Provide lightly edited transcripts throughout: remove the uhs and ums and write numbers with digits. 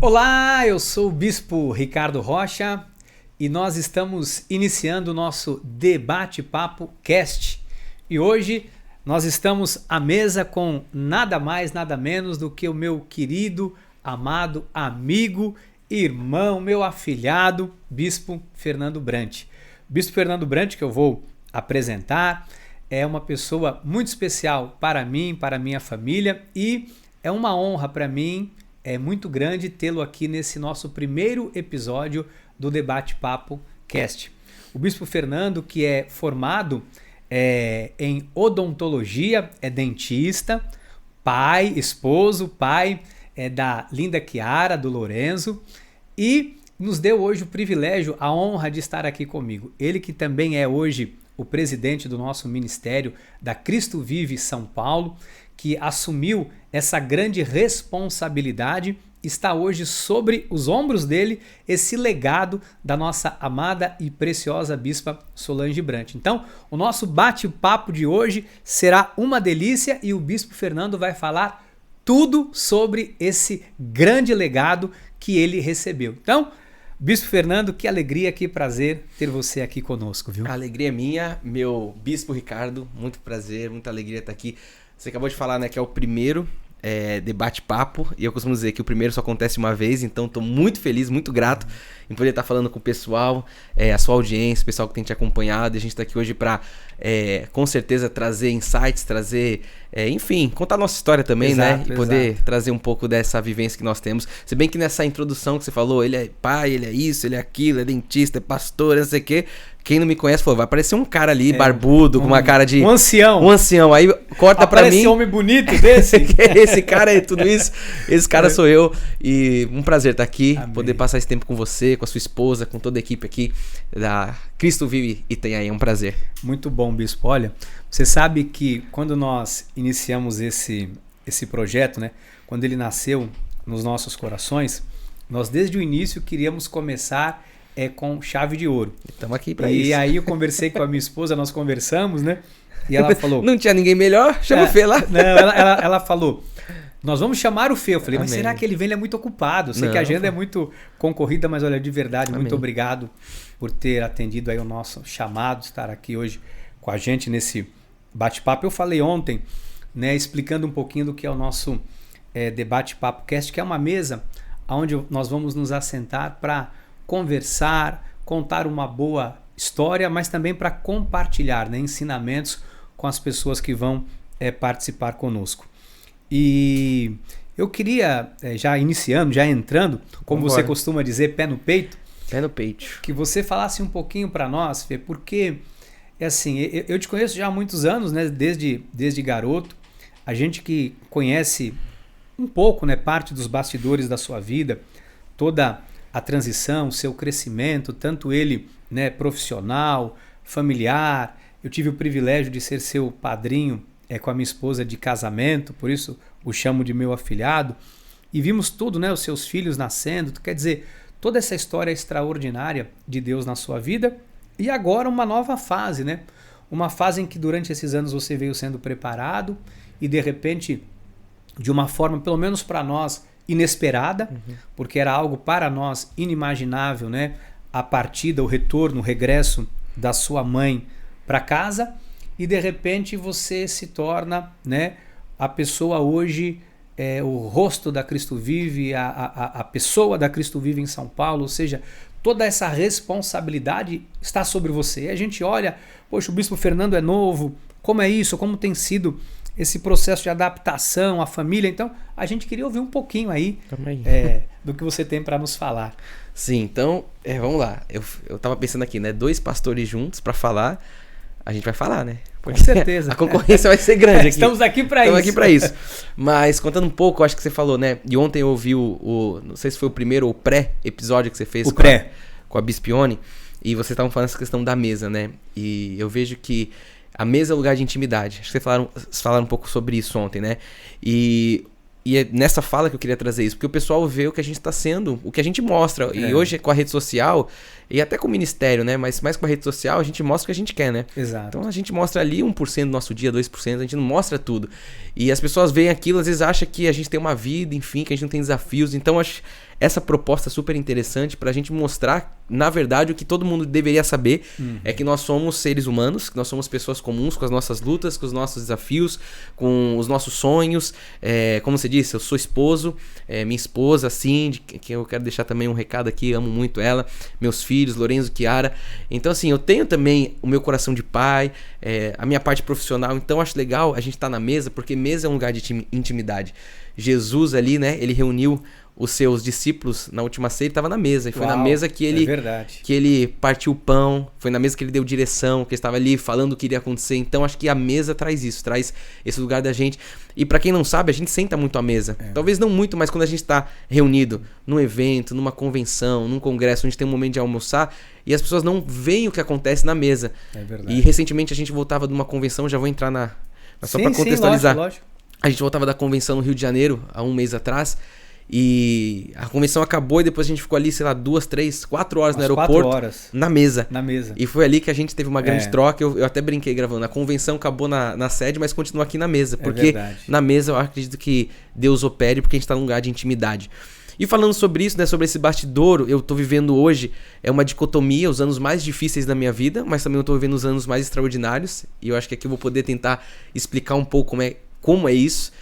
Olá, eu sou o Bispo Ricardo Rocha e nós estamos iniciando o nosso Debate Papo Cast. E hoje nós estamos à mesa com nada mais, nada menos do que o meu querido, amado amigo, irmão, meu afilhado, Bispo Fernando Brant. Bispo Fernando Brant, que eu vou apresentar, é uma pessoa muito especial para mim, para minha família, e é uma honra para mim, é muito grande tê-lo aqui nesse nosso primeiro episódio do Debate Papo Cast. O Bispo Fernando, que é formado em odontologia, é dentista, esposo, pai da linda Chiara, do Lorenzo, e nos deu hoje o privilégio, a honra de estar aqui comigo. Ele que também é hoje o presidente do nosso ministério da Cristo Vive São Paulo, que assumiu essa grande responsabilidade, está hoje sobre os ombros dele esse legado da nossa amada e preciosa Bispa Solange Brant. Então, o nosso bate-papo de hoje será uma delícia e o Bispo Fernando vai falar tudo sobre esse grande legado que ele recebeu. Então, Bispo Fernando, que alegria, que prazer ter você aqui conosco, viu? A alegria é minha, meu Bispo Ricardo, muito prazer, muita alegria estar aqui. Você acabou de falar, né, que é o primeiro debate-papo, e eu costumo dizer que o primeiro só acontece uma vez, então estou muito feliz, muito grato em poder estar falando com o pessoal, a sua audiência, o pessoal que tem te acompanhado, e a gente está aqui hoje para, com certeza, trazer insights, trazer, enfim, contar a nossa história também, exato, né, e poder trazer um pouco dessa vivência que nós temos. Se bem que nessa introdução que você falou, ele é pai, ele é isso, ele é aquilo, é dentista, é pastor, não sei o quê. Quem não me conhece falou, vai aparecer um cara ali, barbudo, com uma cara de... Um ancião. Um ancião. Aí corta pra mim... Aparece homem bonito desse. Esse cara é tudo isso. Esse cara sou eu. E um prazer estar aqui, amém, poder passar esse tempo com você, com a sua esposa, com toda a equipe aqui da Cristo Vive Itanhaém. É um prazer. Muito bom, Bispo. Olha, você sabe que quando nós iniciamos esse projeto, né, quando ele nasceu nos nossos corações, nós desde o início queríamos começar... com chave de ouro. Estamos aqui para isso. E aí eu conversei com a minha esposa, nós conversamos, né? E ela falou... Não tinha ninguém melhor? Chama o Fê lá. Não, ela falou, nós vamos chamar o Fê. Eu falei, amém, mas será que ele vem? Ele é muito ocupado. Eu sei que a agenda é muito concorrida, mas olha, de verdade, amém, muito obrigado por ter atendido aí o nosso chamado, estar aqui hoje com a gente nesse bate-papo. Eu falei ontem, né, explicando um pouquinho do que é o nosso Debate-Papo Cast, que é uma mesa onde nós vamos nos assentar para conversar, contar uma boa história, mas também para compartilhar, né, ensinamentos com as pessoas que vão participar conosco. E eu queria, já iniciando, já entrando, como você costuma dizer, pé no peito. Pé no peito. Que você falasse um pouquinho para nós, Fê, porque assim, eu te conheço já há muitos anos, né, desde garoto. A gente que conhece um pouco, né, parte dos bastidores da sua vida, toda a transição, o seu crescimento, tanto ele, né, profissional, familiar. Eu tive o privilégio de ser seu padrinho com a minha esposa de casamento, por isso o chamo de meu afilhado. E vimos tudo, né, os seus filhos nascendo, quer dizer, toda essa história extraordinária de Deus na sua vida. E agora uma nova fase, né? Uma fase em que durante esses anos você veio sendo preparado e de repente, de uma forma, pelo menos para nós, inesperada, porque era algo para nós inimaginável, né? A partida, o retorno, o regresso da sua mãe para casa, e de repente você se torna, né, a pessoa hoje, o rosto da Cristo Vive, a pessoa da Cristo Vive em São Paulo, ou seja, toda essa responsabilidade está sobre você. E a gente olha, poxa, o Bispo Fernando é novo, como é isso, como tem sido esse processo de adaptação à família. Então, a gente queria ouvir um pouquinho aí do que você tem para nos falar. Sim, então, vamos lá. Eu tava pensando aqui, né? 2 pastores juntos para falar, a gente vai falar, né? Com certeza. A concorrência vai ser grande aqui. Estamos aqui para isso. Estamos aqui para isso. Mas, contando um pouco, acho que você falou, né? E ontem eu ouvi não sei se foi o primeiro ou o pré-episódio que você fez com a Bispione, e vocês estavam falando essa questão da mesa, né? E eu vejo que a mesa é um lugar de intimidade. Acho que vocês falaram um pouco sobre isso ontem, né? E é nessa fala que eu queria trazer isso, porque o pessoal vê o que a gente está sendo, o que a gente mostra. E hoje com a rede social, e até com o ministério, né? Mas mais com a rede social, a gente mostra o que a gente quer, né? Exato. Então a gente mostra ali 1% do nosso dia, 2%, a gente não mostra tudo. E as pessoas veem aquilo, às vezes acham que a gente tem uma vida, enfim, que a gente não tem desafios. Então essa proposta super interessante pra gente mostrar, na verdade, o que todo mundo deveria saber, é que nós somos seres humanos, que nós somos pessoas comuns, com as nossas lutas, com os nossos desafios, com os nossos sonhos. Como você disse, eu sou esposo, minha esposa, Cindy, que eu quero deixar também um recado aqui, amo muito ela, meus filhos, Lorenzo, Kiara. Então, assim, eu tenho também o meu coração de pai, a minha parte profissional. Então, acho legal a gente estar na mesa, porque mesa é um lugar de intimidade. Jesus ali, né, ele reuniu os seus discípulos na última ceia, ele estava na mesa. E foi na mesa que ele partiu o pão, foi na mesa que ele deu direção, que ele estava ali falando o que iria acontecer. Então acho que a mesa traz isso, traz esse lugar da gente. E para quem não sabe, a gente senta muito à mesa. Talvez não muito, mas quando a gente está reunido num evento, numa convenção, num congresso, onde a gente tem um momento de almoçar, e as pessoas não veem o que acontece na mesa. É verdade. E recentemente a gente voltava de uma convenção, já vou entrar só para contextualizar. Lógico. A gente voltava da convenção no Rio de Janeiro, há um mês atrás, e a convenção acabou e depois a gente ficou ali, sei lá, 2, 3, 4 horas no aeroporto, 4 horas. na mesa. Na mesa. E foi ali que a gente teve uma grande troca. Eu até brinquei gravando. A convenção acabou na sede, mas continua aqui na mesa. Porque na mesa eu acredito que Deus opere, porque a gente está num lugar de intimidade. E falando sobre isso, né, sobre esse bastidor, eu tô vivendo hoje uma dicotomia, os anos mais difíceis da minha vida, mas também eu tô vivendo os anos mais extraordinários. E eu acho que aqui eu vou poder tentar explicar um pouco como é isso,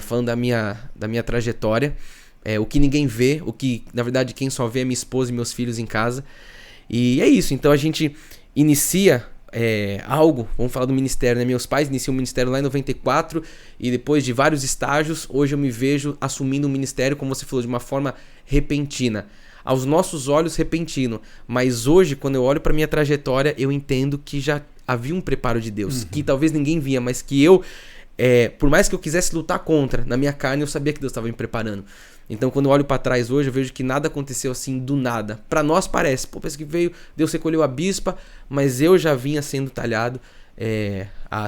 falando da minha trajetória. O que ninguém vê, o que, na verdade, quem só vê é minha esposa e meus filhos em casa. E é isso, então a gente inicia algo, vamos falar do ministério, né? Meus pais iniciam o ministério lá em 94 e depois de vários estágios, hoje eu me vejo assumindo o ministério, como você falou, de uma forma repentina. Aos nossos olhos, repentino. Mas hoje, quando eu olho para minha trajetória, eu entendo que já havia um preparo de Deus, que talvez ninguém via, mas que eu, por mais que eu quisesse lutar contra, na minha carne eu sabia que Deus estava me preparando. Então, quando eu olho para trás hoje, eu vejo que nada aconteceu assim do nada. Para nós parece, parece que veio, Deus recolheu a bispa, mas eu já vinha sendo talhado,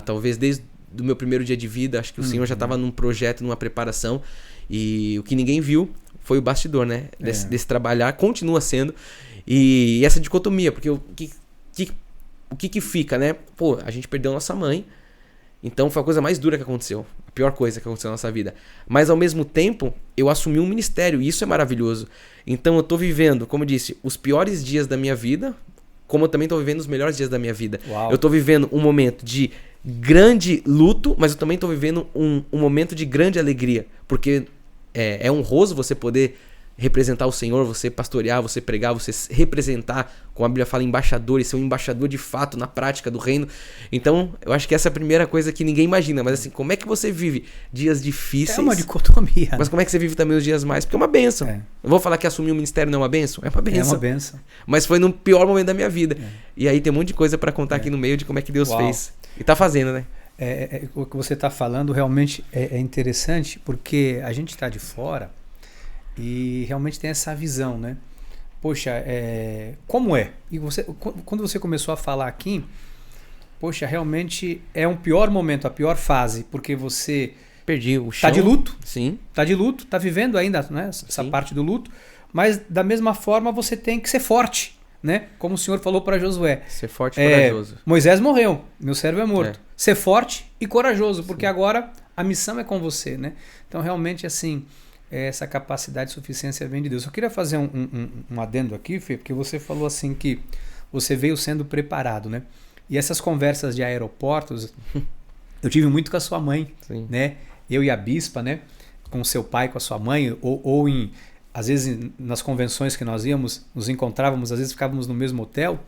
talvez desde o meu primeiro dia de vida. Acho que o Senhor já estava num projeto, numa preparação, e o que ninguém viu foi o bastidor, né? Desse trabalhar, continua sendo, e essa dicotomia, porque o que fica, né? Pô, a gente perdeu nossa mãe, então foi a coisa mais dura que aconteceu, a pior coisa que aconteceu na nossa vida. Mas ao mesmo tempo, eu assumi um ministério e isso é maravilhoso. Então eu tô vivendo, como eu disse, os piores dias da minha vida, como eu também tô vivendo os melhores dias da minha vida. Uau. Eu tô vivendo um momento de grande luto, mas eu também tô vivendo um momento de grande alegria. Porque é honroso você poder representar o Senhor, você pastorear, você pregar, você representar, como a Bíblia fala, embaixador, e ser um embaixador de fato na prática do reino. Então, eu acho que essa é a primeira coisa que ninguém imagina, mas assim, como é que você vive dias difíceis? É uma dicotomia. Mas como é que você vive também os dias mais? Porque é uma bênção. Eu vou falar que assumir um ministério não é uma bênção? É uma bênção. É uma bênção. Mas foi no pior momento da minha vida. E aí tem um monte de coisa pra contar aqui no meio de como é que Deus fez. E tá fazendo, né? O que você tá falando realmente é interessante, porque a gente tá de fora e realmente tem essa visão, né? Poxa, como é? E quando você começou a falar aqui, poxa, realmente é um pior momento, a pior fase, porque você perdi o chão. Tá de luto. Sim. Tá de luto, tá vivendo ainda, né, essa parte do luto, mas da mesma forma você tem que ser forte, né? Como o Senhor falou para Josué. Ser forte e corajoso. Moisés morreu, meu servo é morto. Ser forte e corajoso, porque agora a missão é com você, né? Então realmente assim, essa capacidade de suficiência vem de Deus. Eu queria fazer um adendo aqui, Fê, porque você falou assim que você veio sendo preparado, né? E essas conversas de aeroportos, eu tive muito com a sua mãe, né? Eu e a bispa, né? Com o seu pai, com a sua mãe, ou às vezes nas convenções que nós íamos, nos encontrávamos, às vezes ficávamos no mesmo hotel,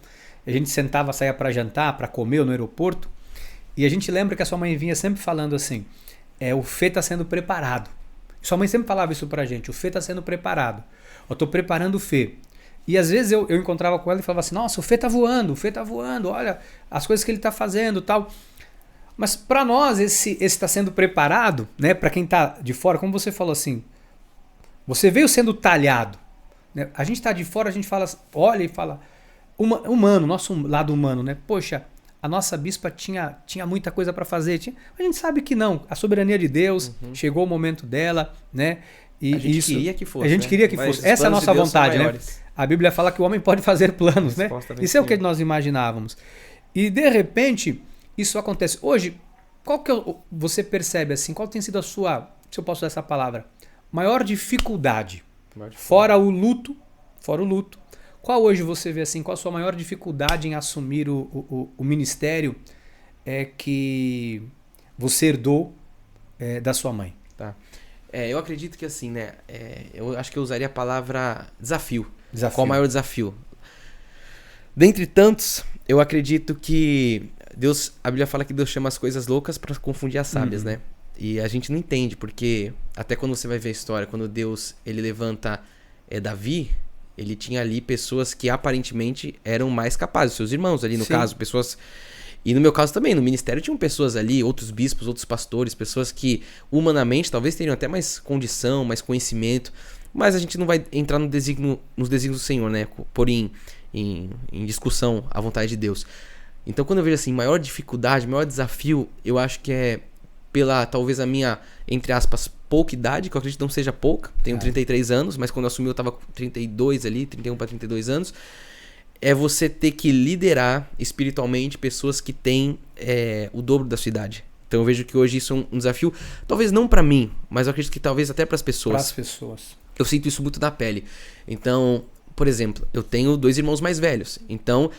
a gente sentava, saía para jantar, para comer no aeroporto, e a gente lembra que a sua mãe vinha sempre falando assim, o Fê está sendo preparado. Sua mãe sempre falava isso pra gente, o Fê está sendo preparado. Eu tô preparando o Fê. E às vezes eu encontrava com ela e falava assim, nossa, o Fê tá voando, olha as coisas que ele tá fazendo e tal. Mas para nós, esse tá sendo preparado, né? Para quem tá de fora, como você falou assim, você veio sendo talhado. Né? A gente tá de fora, a gente fala, olha e fala, humano, nosso lado humano, né? Poxa, a nossa bispa tinha muita coisa para fazer. A gente sabe que não. A soberania de Deus, chegou o momento dela, né? E a gente queria que fosse. A gente queria que fosse. Essa é a nossa vontade, né? A Bíblia fala que o homem pode fazer planos, né? Isso é o que nós imaginávamos. E de repente, isso acontece. Hoje, você percebe assim, qual tem sido a sua, se eu posso usar essa palavra, maior dificuldade? Fora o luto, qual hoje você vê assim, qual a sua maior dificuldade em assumir o ministério que você herdou da sua mãe? Tá. Eu acredito que assim, né? Eu acho que eu usaria a palavra desafio. Qual o maior desafio? Dentre tantos, eu acredito que a Bíblia fala que Deus chama as coisas loucas para confundir as sábias, né? E a gente não entende, porque até quando você vai ver a história, quando Deus ele levanta Davi, ele tinha ali pessoas que aparentemente eram mais capazes, seus irmãos ali no caso, pessoas... E no meu caso também, no ministério tinham pessoas ali, outros bispos, outros pastores, pessoas que humanamente talvez teriam até mais condição, mais conhecimento, mas a gente não vai entrar nos desígnios do Senhor, né? Pôr em discussão a vontade de Deus. Então quando eu vejo assim, maior dificuldade, maior desafio, eu acho que é pela, talvez a minha, entre aspas, pouca idade, que eu acredito que não seja pouca, tenho 33 anos, mas quando eu assumi eu tava com 32 ali, 31 para 32 anos, é você ter que liderar espiritualmente pessoas que têm o dobro da sua idade. Então eu vejo que hoje isso é um desafio, talvez não para mim, mas eu acredito que talvez até para as pessoas. Para as pessoas. Eu sinto isso muito na pele. Então, por exemplo, eu tenho 2 irmãos mais velhos. Então,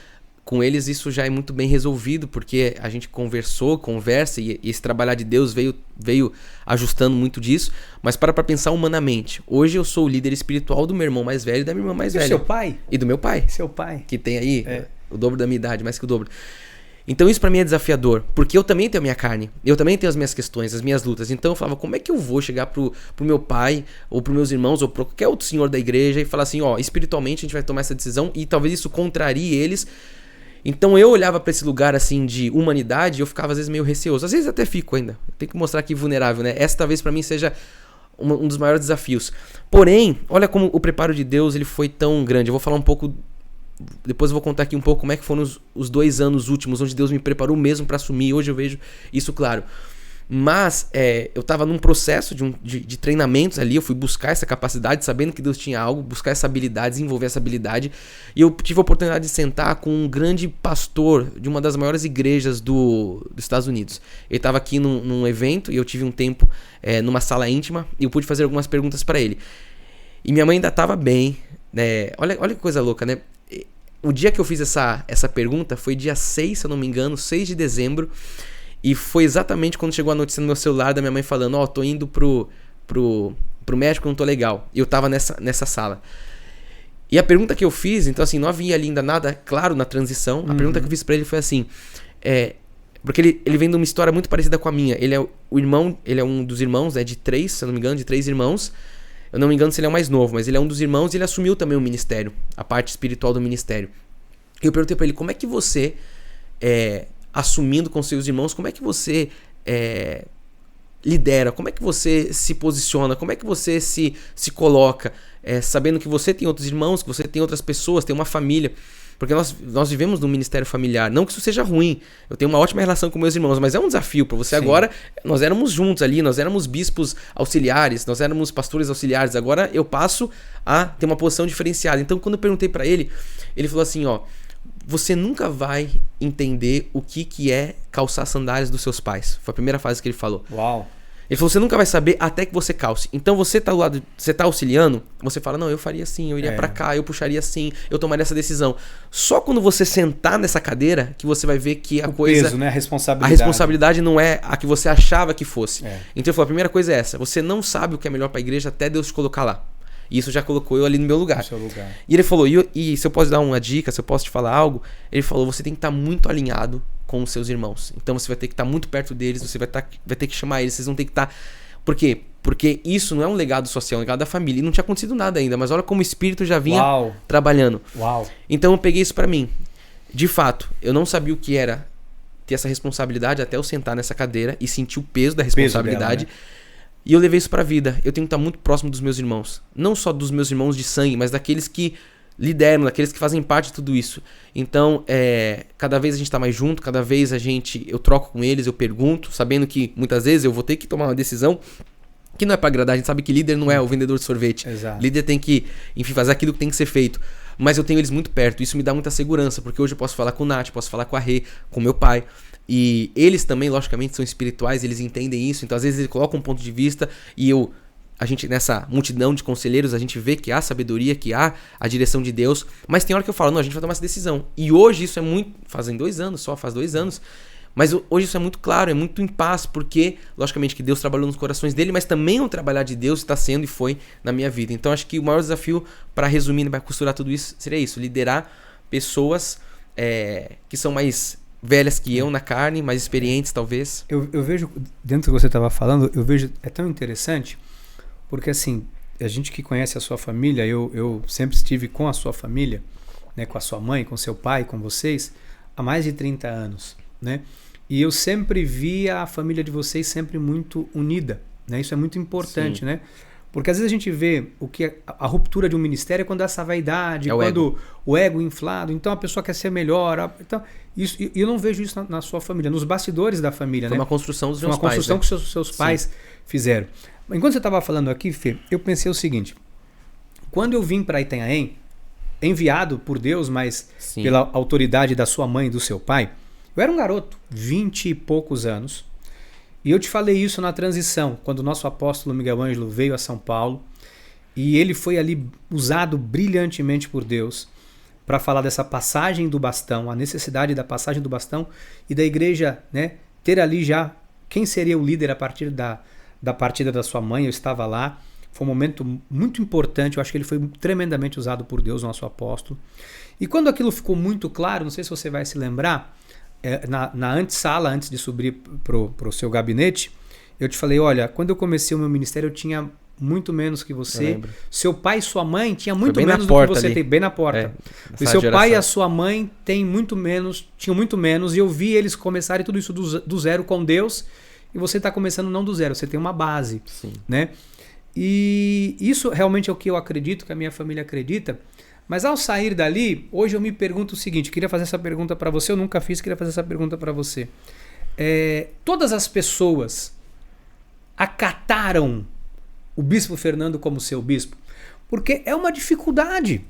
com eles isso já é muito bem resolvido, porque a gente conversa, e esse trabalhar de Deus veio ajustando muito disso. Mas para pensar humanamente. Hoje eu sou o líder espiritual do meu irmão mais velho e da minha irmã mais velha. E do seu pai? E do meu pai. Seu pai. Que tem aí o dobro da minha idade, mais que o dobro. Então isso pra mim é desafiador, porque eu também tenho a minha carne, eu também tenho as minhas questões, as minhas lutas. Então eu falava, como é que eu vou chegar pro meu pai, ou pros meus irmãos, ou pro qualquer outro senhor da igreja e falar assim, espiritualmente a gente vai tomar essa decisão e talvez isso contrarie eles. Então eu olhava pra esse lugar assim de humanidade e eu ficava às vezes meio receoso. Às vezes até fico ainda, tem que mostrar que vulnerável, né? Essa talvez pra mim seja um dos maiores desafios. Porém, olha como o preparo de Deus ele foi tão grande. Eu vou falar um pouco... Depois eu vou contar aqui um pouco como é que foram os 2 anos últimos, onde Deus me preparou mesmo para assumir. Hoje eu vejo isso claro. Mas eu estava num processo de treinamentos ali. Eu fui buscar essa capacidade, sabendo que Deus tinha algo, buscar essa habilidade, desenvolver essa habilidade. E eu tive a oportunidade de sentar com um grande pastor de uma das maiores igrejas dos Estados Unidos. Ele estava aqui num evento e eu tive um tempo numa sala íntima e eu pude fazer algumas perguntas para ele. E minha mãe ainda estava bem, né? Olha que coisa louca, né? O dia que eu fiz essa pergunta foi dia 6, se eu não me engano, 6 de dezembro. E foi exatamente quando chegou a notícia no meu celular da minha mãe falando, tô indo pro médico, não tô legal. E eu tava nessa sala. E a pergunta que eu fiz, então assim, não havia ali ainda nada claro na transição. A pergunta que eu fiz pra ele foi assim, porque ele vem de uma história muito parecida com a minha. Ele é um dos irmãos, de 3, se eu não me engano, de 3 irmãos. Eu não me engano se ele é o mais novo, mas ele é um dos irmãos e ele assumiu também o ministério, a parte espiritual do ministério. E eu perguntei pra ele, como é que você, assumindo com seus irmãos, como é que você lidera, como é que você se posiciona, como é que você se coloca, sabendo que você tem outros irmãos, que você tem outras pessoas, tem uma família. Porque nós vivemos num ministério familiar. Não que isso seja ruim. Eu tenho uma ótima relação com meus irmãos, mas é um desafio para você. Sim. Agora, nós éramos juntos ali, nós éramos bispos auxiliares, nós éramos pastores auxiliares. Agora eu passo a ter uma posição diferenciada. Então, quando eu perguntei para ele, ele falou assim, você nunca vai entender o que é calçar sandálias dos seus pais. Foi a primeira frase que ele falou. Uau! Ele falou, você nunca vai saber até que você calce. Então você tá do lado, você tá auxiliando, você fala, não, eu faria assim, eu iria pra cá, eu puxaria assim, eu tomaria essa decisão. Só quando você sentar nessa cadeira que você vai ver que a coisa... peso, né? A responsabilidade não é a que você achava que fosse. Então ele falou, a primeira coisa é essa, você não sabe o que é melhor pra igreja até Deus te colocar lá. E isso já colocou eu ali no meu lugar. E ele falou, e se eu posso dar uma dica, se eu posso te falar algo, ele falou, você tem que estar muito alinhado com os seus irmãos. Então você vai ter que estar muito perto deles, você vai ter que chamar eles, vocês vão ter que estar... Por quê? Porque isso não é um legado social, é um legado da família. E não tinha acontecido nada ainda, mas olha como o Espírito já vinha trabalhando. Uau. Então eu peguei isso pra mim. De fato, eu não sabia o que era ter essa responsabilidade até eu sentar nessa cadeira e sentir o peso da responsabilidade. Peso dela, né? E eu levei isso pra vida. Eu tenho que estar muito próximo dos meus irmãos. Não só dos meus irmãos de sangue, mas daqueles que lideram, daqueles que fazem parte de tudo isso. Então, cada vez a gente tá mais junto, cada vez eu troco com eles, eu pergunto, sabendo que muitas vezes eu vou ter que tomar uma decisão que não é pra agradar. A gente sabe que líder não é o vendedor de sorvete. Exato. Líder tem que, enfim, fazer aquilo que tem que ser feito. Mas eu tenho eles muito perto, isso me dá muita segurança, porque hoje eu posso falar com o Nath, posso falar com a Rê, com meu pai. E eles também, logicamente, são espirituais, eles entendem isso. Então, às vezes, eles colocam um ponto de vista e eu a gente, nessa multidão de conselheiros, a gente vê que há sabedoria, que há a direção de Deus, mas tem hora que eu falo, não, a gente vai tomar essa decisão. E hoje isso é muito, faz 2 anos, mas hoje isso é muito claro, é muito em paz, porque, logicamente, que Deus trabalhou nos corações dele, mas também o trabalhar de Deus está sendo e foi na minha vida. Então, acho que o maior desafio, para resumir, para costurar tudo isso, seria isso, liderar pessoas que são mais velhas que eu na carne, mais experientes, talvez. Eu vejo, dentro do que você estava falando, eu vejo, é tão interessante, porque assim, a gente que conhece a sua família, eu sempre estive com a sua família, né, com a sua mãe, com seu pai, com vocês, há mais de 30 anos, né? E eu sempre vi a família de vocês sempre muito unida, né? Isso é muito importante, né? Porque às vezes a gente vê o que a ruptura de um ministério é quando há essa vaidade, quando o ego inflado, então a pessoa quer ser melhor. Então, isso, eu não vejo isso na sua família, nos bastidores da família. Foi né? uma construção dos meus pais. Uma construção né? que seus pais fizeram. Enquanto você estava falando aqui, Fê, eu pensei o seguinte: quando eu vim para Itanhaém, enviado por Deus, mas pela autoridade da sua mãe e do seu pai, eu era um garoto, 20 e poucos anos. E eu te falei isso na transição, quando o nosso apóstolo Miguel Ângelo veio a São Paulo e ele foi ali usado brilhantemente por Deus para falar dessa passagem do bastão, a necessidade da passagem do bastão e da igreja, né, ter ali já quem seria o líder a partir da partida da sua mãe. Eu estava lá, foi um momento muito importante, eu acho que ele foi tremendamente usado por Deus, nosso apóstolo. E quando aquilo ficou muito claro, não sei se você vai se lembrar, na antessala, antes de subir pro seu gabinete, eu te falei, olha, quando eu comecei o meu ministério eu tinha muito menos que você, seu pai e sua mãe tinham muito menos do que você tem, bem na porta. E seu pai e a sua mãe têm muito menos, tinham muito menos, e eu vi eles começarem tudo isso do zero com Deus, e você está começando não do zero, você tem uma base, né? E isso realmente é o que eu acredito, que a minha família acredita. Mas ao sair dali, hoje eu me pergunto o seguinte, queria fazer essa pergunta para você, eu nunca fiz, queria fazer essa pergunta para você. Todas as pessoas acataram o Bispo Fernando como seu bispo? Porque é uma dificuldade.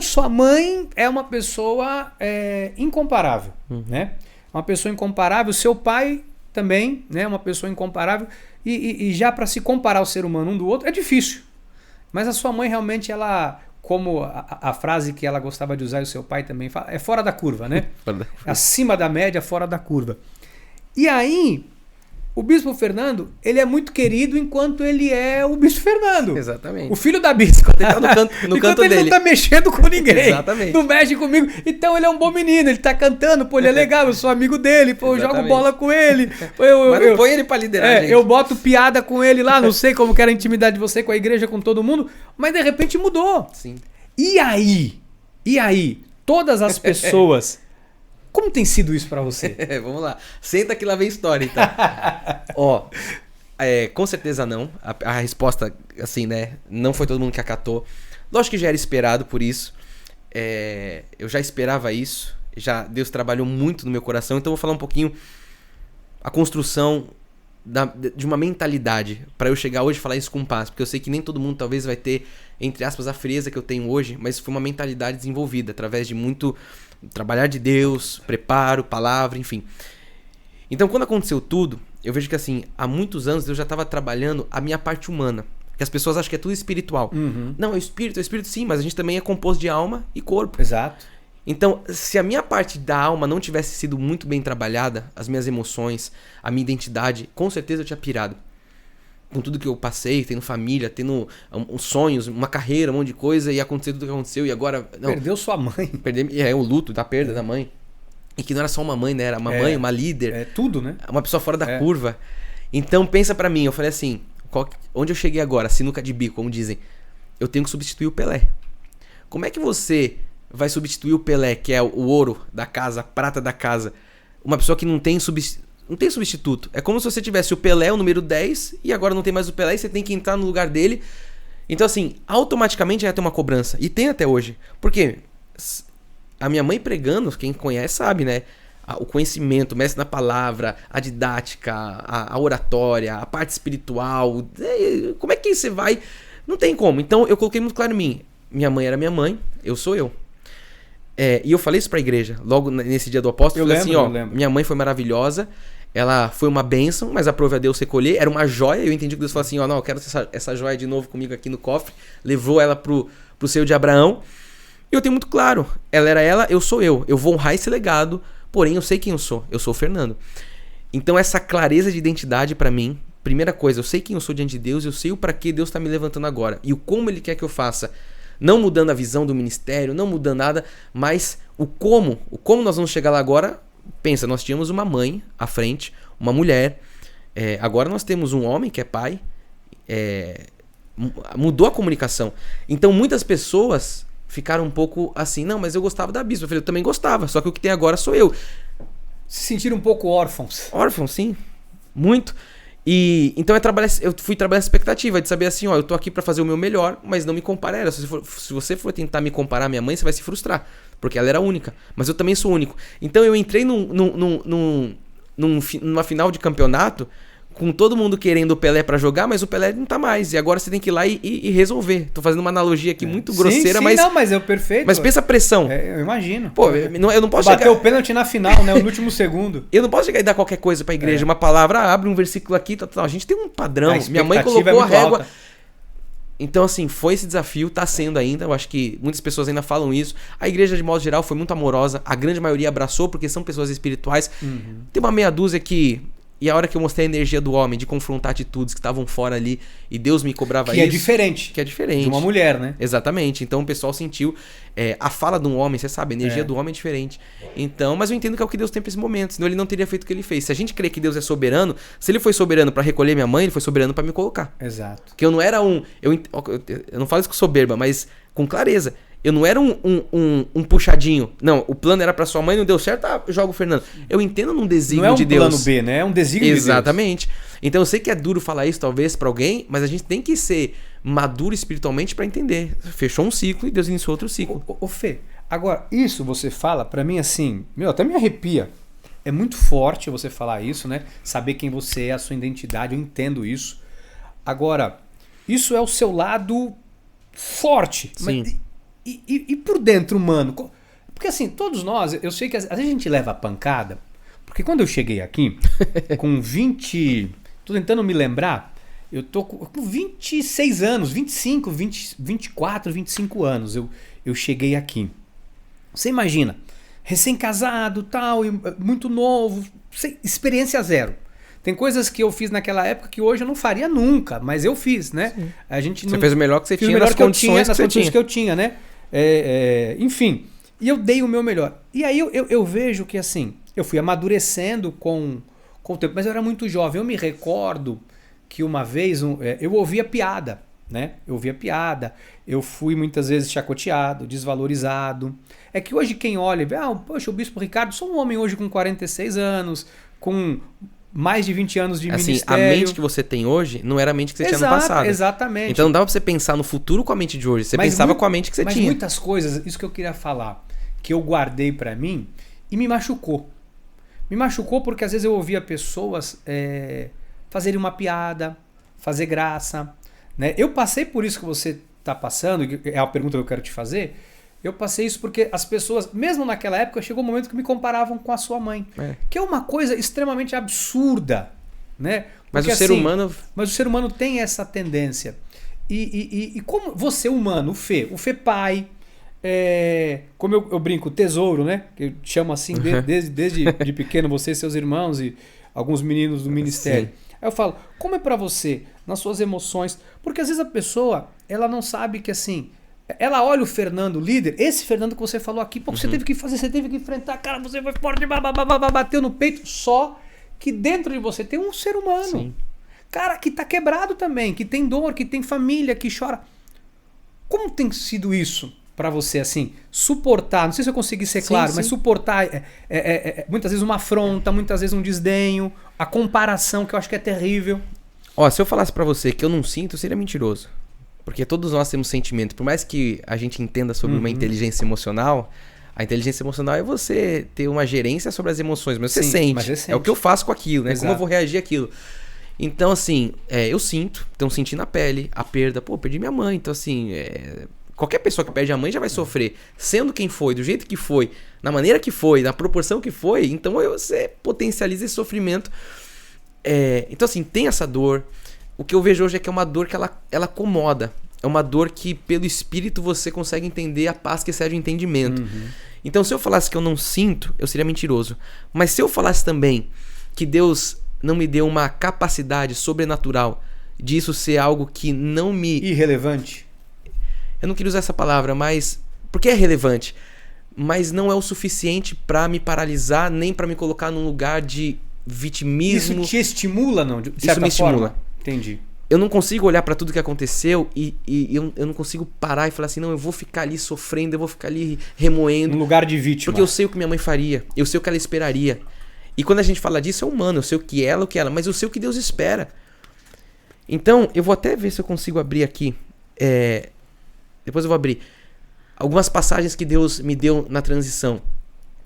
Sua mãe é uma pessoa incomparável, né? Uma pessoa incomparável, seu pai também, né? Uma pessoa incomparável. E já para se comparar o ser humano um do outro é difícil. Mas a sua mãe realmente, ela... como a frase que ela gostava de usar e o seu pai também fala, é fora da curva, né? Acima da média, fora da curva. E aí, o Bispo Fernando, ele é muito querido enquanto ele é o Bispo Fernando. Exatamente. O filho da bispa. Ele tá no canto ele dele. Não tá mexendo com ninguém. Exatamente. Não mexe comigo. Então ele é um bom menino, ele tá cantando, pô, ele é legal, eu sou amigo dele, pô, eu jogo bola com ele. Mas não põe ele pra liderar, gente. Eu boto piada com ele lá, não sei como que era a intimidade de você com a igreja, com todo mundo, mas de repente mudou. Sim. E aí, todas as pessoas... Como tem sido isso pra você? Vamos lá. Senta que lá vem história, então. Com certeza não. A resposta, assim, né? Não foi todo mundo que acatou. Lógico que já era esperado por isso. Eu já esperava isso. Deus trabalhou muito no meu coração. Então eu vou falar um pouquinho a construção de uma mentalidade para eu chegar hoje e falar isso com paz. Porque eu sei que nem todo mundo talvez vai ter, entre aspas, a frieza que eu tenho hoje. Mas foi uma mentalidade desenvolvida através de muito... trabalhar de Deus, preparo, palavra, enfim. Então, quando aconteceu tudo, eu vejo que assim, há muitos anos eu já estava trabalhando a minha parte humana. Que as pessoas acham que é tudo espiritual. Não, é o espírito sim, mas a gente também é composto de alma e corpo. Exato. Então, se a minha parte da alma não tivesse sido muito bem trabalhada, as minhas emoções, a minha identidade, com certeza eu tinha pirado. Com tudo que eu passei, tendo família, tendo sonhos, uma carreira, um monte de coisa, e aconteceu tudo o que aconteceu, e agora... Não, perdeu sua mãe. O luto da perda da mãe. E que não era só uma mãe, né? Era uma mãe, uma líder. É tudo, né? Uma pessoa fora da curva. Então, pensa pra mim, eu falei assim, onde eu cheguei agora, sinuca de bico, como dizem, eu tenho que substituir o Pelé. Como é que você vai substituir o Pelé, que é o ouro da casa, a prata da casa? Uma pessoa que não tem substituto. É como se você tivesse o Pelé, o número 10, e agora não tem mais o Pelé, e você tem que entrar no lugar dele. Então, assim, automaticamente já tem uma cobrança. E tem até hoje. Por quê? A minha mãe pregando, quem conhece sabe, né? O conhecimento, o mestre na palavra, a didática, a oratória, a parte espiritual. Como é que você vai? Não tem como. Então, eu coloquei muito claro em mim. Minha mãe era minha mãe, eu sou eu. E eu falei isso pra igreja, logo nesse dia do apóstolo. Eu falei assim, minha mãe foi maravilhosa, ela foi uma bênção, mas aprove a Deus recolher, era uma joia, eu entendi que Deus falou assim, ó, não, eu quero essa joia de novo comigo aqui no cofre, levou ela pro seio de Abraão, e eu tenho muito claro, ela era ela, eu sou eu vou honrar esse legado, porém eu sei quem eu sou o Fernando. Então essa clareza de identidade pra mim, primeira coisa, eu sei quem eu sou diante de Deus, eu sei o pra que Deus tá me levantando agora, e o como Ele quer que eu faça, não mudando a visão do ministério, não mudando nada, mas o como nós vamos chegar lá agora. Pensa, nós tínhamos uma mãe à frente, uma mulher, agora nós temos um homem que é pai, mudou a comunicação. Então muitas pessoas ficaram um pouco assim, não, mas eu gostava da bispa. Eu falei, eu também gostava, só que o que tem agora sou eu. Se sentiram um pouco órfãos. Órfãos, sim, muito. E então eu fui trabalhar essa expectativa de saber assim, ó, eu tô aqui pra fazer o meu melhor, mas não me compara a ela. Se você for tentar me comparar à minha mãe, você vai se frustrar, porque ela era única, mas eu também sou único. Então eu entrei numa final de campeonato com todo mundo querendo o Pelé pra jogar, mas o Pelé não tá mais. E agora você tem que ir lá e resolver. Tô fazendo uma analogia aqui muito grosseira, sim, mas... Não, mas é o perfeito. Mas pensa a pressão. Eu imagino. Pô, eu não posso bater chegar... o pênalti na final, né? No último segundo. Eu não posso chegar e dar qualquer coisa pra igreja. Uma palavra, abre um versículo aqui, a gente tem um padrão. Minha mãe colocou a régua... Alta. Então, assim, foi esse desafio, tá sendo ainda. Eu acho que muitas pessoas ainda falam isso. A igreja, de modo geral, foi muito amorosa. A grande maioria abraçou, porque são pessoas espirituais. Tem uma meia dúzia que... E a hora que eu mostrei a energia do homem de confrontar atitudes que estavam fora ali e Deus me cobrava isso. Que é diferente. Que é diferente. De uma mulher, né? Exatamente. Então o pessoal sentiu a fala de um homem, você sabe, a energia do homem é diferente. Então, mas eu entendo que é o que Deus tem para esse momento, senão ele não teria feito o que ele fez. Se a gente crê que Deus é soberano, se ele foi soberano para recolher minha mãe, ele foi soberano para me colocar. Exato. Que eu não era eu não falo isso com soberba, mas com clareza. Eu não era um puxadinho. Não, o plano era pra sua mãe, não deu certo, joga o Fernando. Eu entendo num desígnio de Deus. Não é um plano B, né? É um desígnio de Deus. Exatamente. Então eu sei que é duro falar isso talvez pra alguém, mas a gente tem que ser maduro espiritualmente pra entender. Fechou um ciclo e Deus iniciou outro ciclo. Ô Fê, agora, isso você fala pra mim assim, até me arrepia. É muito forte você falar isso, né? Saber quem você é, a sua identidade, eu entendo isso. Agora, isso é o seu lado forte. Sim. Mas, e por dentro, humano? Porque assim, todos nós, eu sei que às vezes a gente leva a pancada, porque quando eu cheguei aqui, com 20... Tô tentando me lembrar, eu tô com 26 anos, 25, 24, 25 anos, eu cheguei aqui. Você imagina, recém-casado, tal, muito novo, experiência zero. Tem coisas que eu fiz naquela época que hoje eu não faria nunca, mas eu fiz, né? A gente Você fez o melhor que você tinha nas condições que eu tinha, né? Enfim, e eu dei o meu melhor. E aí eu vejo que assim, eu fui amadurecendo com o tempo, mas eu era muito jovem. Eu me recordo que uma vez eu ouvia piada, né? Eu ouvia piada, eu fui muitas vezes chacoteado, desvalorizado. É que hoje quem olha e vê, poxa, o Bispo Ricardo, sou um homem hoje com 46 anos, com mais de 20 anos de ministério. A mente que você tem hoje não era a mente que você tinha no passado. Exatamente. Então não dava pra você pensar no futuro com a mente de hoje. Você pensava com a mente que você tinha. Mas muitas coisas, isso que eu queria falar, que eu guardei pra mim e me machucou. Me machucou porque às vezes eu ouvia pessoas fazerem uma piada, fazer graça, né? Eu passei por isso que você tá passando, é a pergunta que eu quero te fazer. Eu passei isso porque as pessoas, mesmo naquela época, chegou um momento que me comparavam com a sua mãe. Que é uma coisa extremamente absurda, né? Mas porque, o ser humano... Mas o ser humano tem essa tendência. E como você humano, o Fê pai, como eu brinco, tesouro, né? Que eu chamo assim desde de pequeno, você e seus irmãos e alguns meninos do ministério. Sim. Aí eu falo, como é pra você, nas suas emoções? Porque às vezes a pessoa, ela não sabe que assim... Ela olha o Fernando, líder, esse Fernando que você falou aqui, você teve que fazer, você teve que enfrentar, cara, você foi forte, bateu no peito, só que dentro de você tem um ser humano. Sim. Cara, que tá quebrado também, que tem dor, que tem família, que chora. Como tem sido isso pra você, assim, suportar, não sei se eu consegui ser claro, mas suportar muitas vezes uma afronta, muitas vezes um desdenho, a comparação, que eu acho que é terrível. Ó, se eu falasse pra você que eu não sinto, seria mentiroso. Porque todos nós temos sentimento. Por mais que a gente entenda sobre uma inteligência emocional, a inteligência emocional é você ter uma gerência sobre as emoções. Mas você sente. Mas você sente. É o que eu faço com aquilo, né? Exato. Como eu vou reagir àquilo. Então, assim, eu sinto. Então, senti na pele a perda. Pô, perdi minha mãe. Então, assim, Qualquer pessoa que perde a mãe já vai sofrer. Sendo quem foi, do jeito que foi, na maneira que foi, na proporção que foi, então você potencializa esse sofrimento. Então assim, tem essa dor. O que eu vejo hoje é que é uma dor que ela acomoda. É uma dor que pelo espírito você consegue entender a paz que excede o entendimento. Então se eu falasse que eu não sinto, eu seria mentiroso. Mas se eu falasse também que Deus não me deu uma capacidade sobrenatural disso ser algo que não me... Irrelevante. Eu não queria usar essa palavra, mas... Porque é relevante. Mas não é o suficiente pra me paralisar, nem pra me colocar num lugar de vitimismo. Isso te estimula, não? De certa Isso me estimula. forma? Entendi. Eu não consigo olhar pra tudo que aconteceu e eu não consigo parar e falar assim, não, eu vou ficar ali sofrendo, eu vou ficar ali remoendo. Um lugar de vítima. Porque eu sei o que minha mãe faria, eu sei o que ela esperaria. E quando a gente fala disso, é humano, eu sei o que ela, mas eu sei o que Deus espera. Então, eu vou até ver se eu consigo abrir aqui. Depois eu vou abrir algumas passagens que Deus me deu na transição.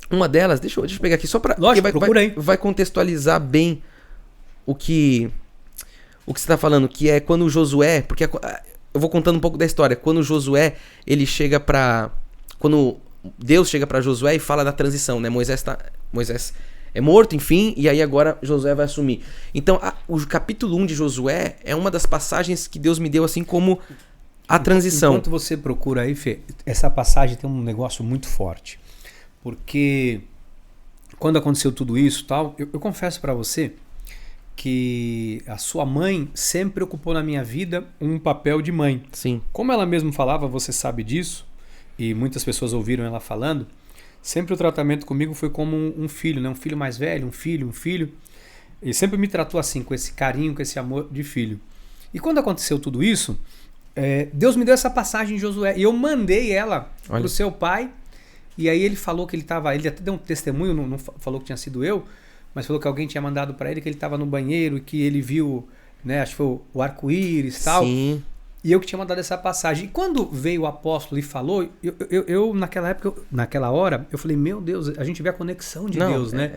Uma delas, deixa eu pegar aqui só pra... Lógico, procura aí. Vai contextualizar bem o que você está falando, que é quando Josué... Porque eu vou contando um pouco da história. Quando Josué, ele chega pra... Quando Deus chega pra Josué e fala da transição, né? Moisés é morto, enfim, e aí agora Josué vai assumir. Então, o capítulo 1 de Josué é uma das passagens que Deus me deu assim como a transição. Enquanto você procura aí, Fê, essa passagem tem um negócio muito forte. Porque quando aconteceu tudo isso, tal, eu confesso para você que a sua mãe sempre ocupou na minha vida um papel de mãe. Sim. Como ela mesma falava, você sabe disso, e muitas pessoas ouviram ela falando, sempre o tratamento comigo foi como um filho, né? Um filho mais velho, um filho. E sempre me tratou assim, com esse carinho, com esse amor de filho. E quando aconteceu tudo isso, Deus me deu essa passagem em Josué. E eu mandei ela para o seu pai. E aí ele falou que ele estava... Ele até deu um testemunho, não falou que tinha sido eu, mas falou que alguém tinha mandado para ele que ele estava no banheiro e que ele viu, né? Acho que foi o arco-íris e tal. Sim. E eu que tinha mandado essa passagem. E quando veio o apóstolo e falou, eu naquela época, naquela hora, eu falei, meu Deus, a gente vê a conexão de Deus, né?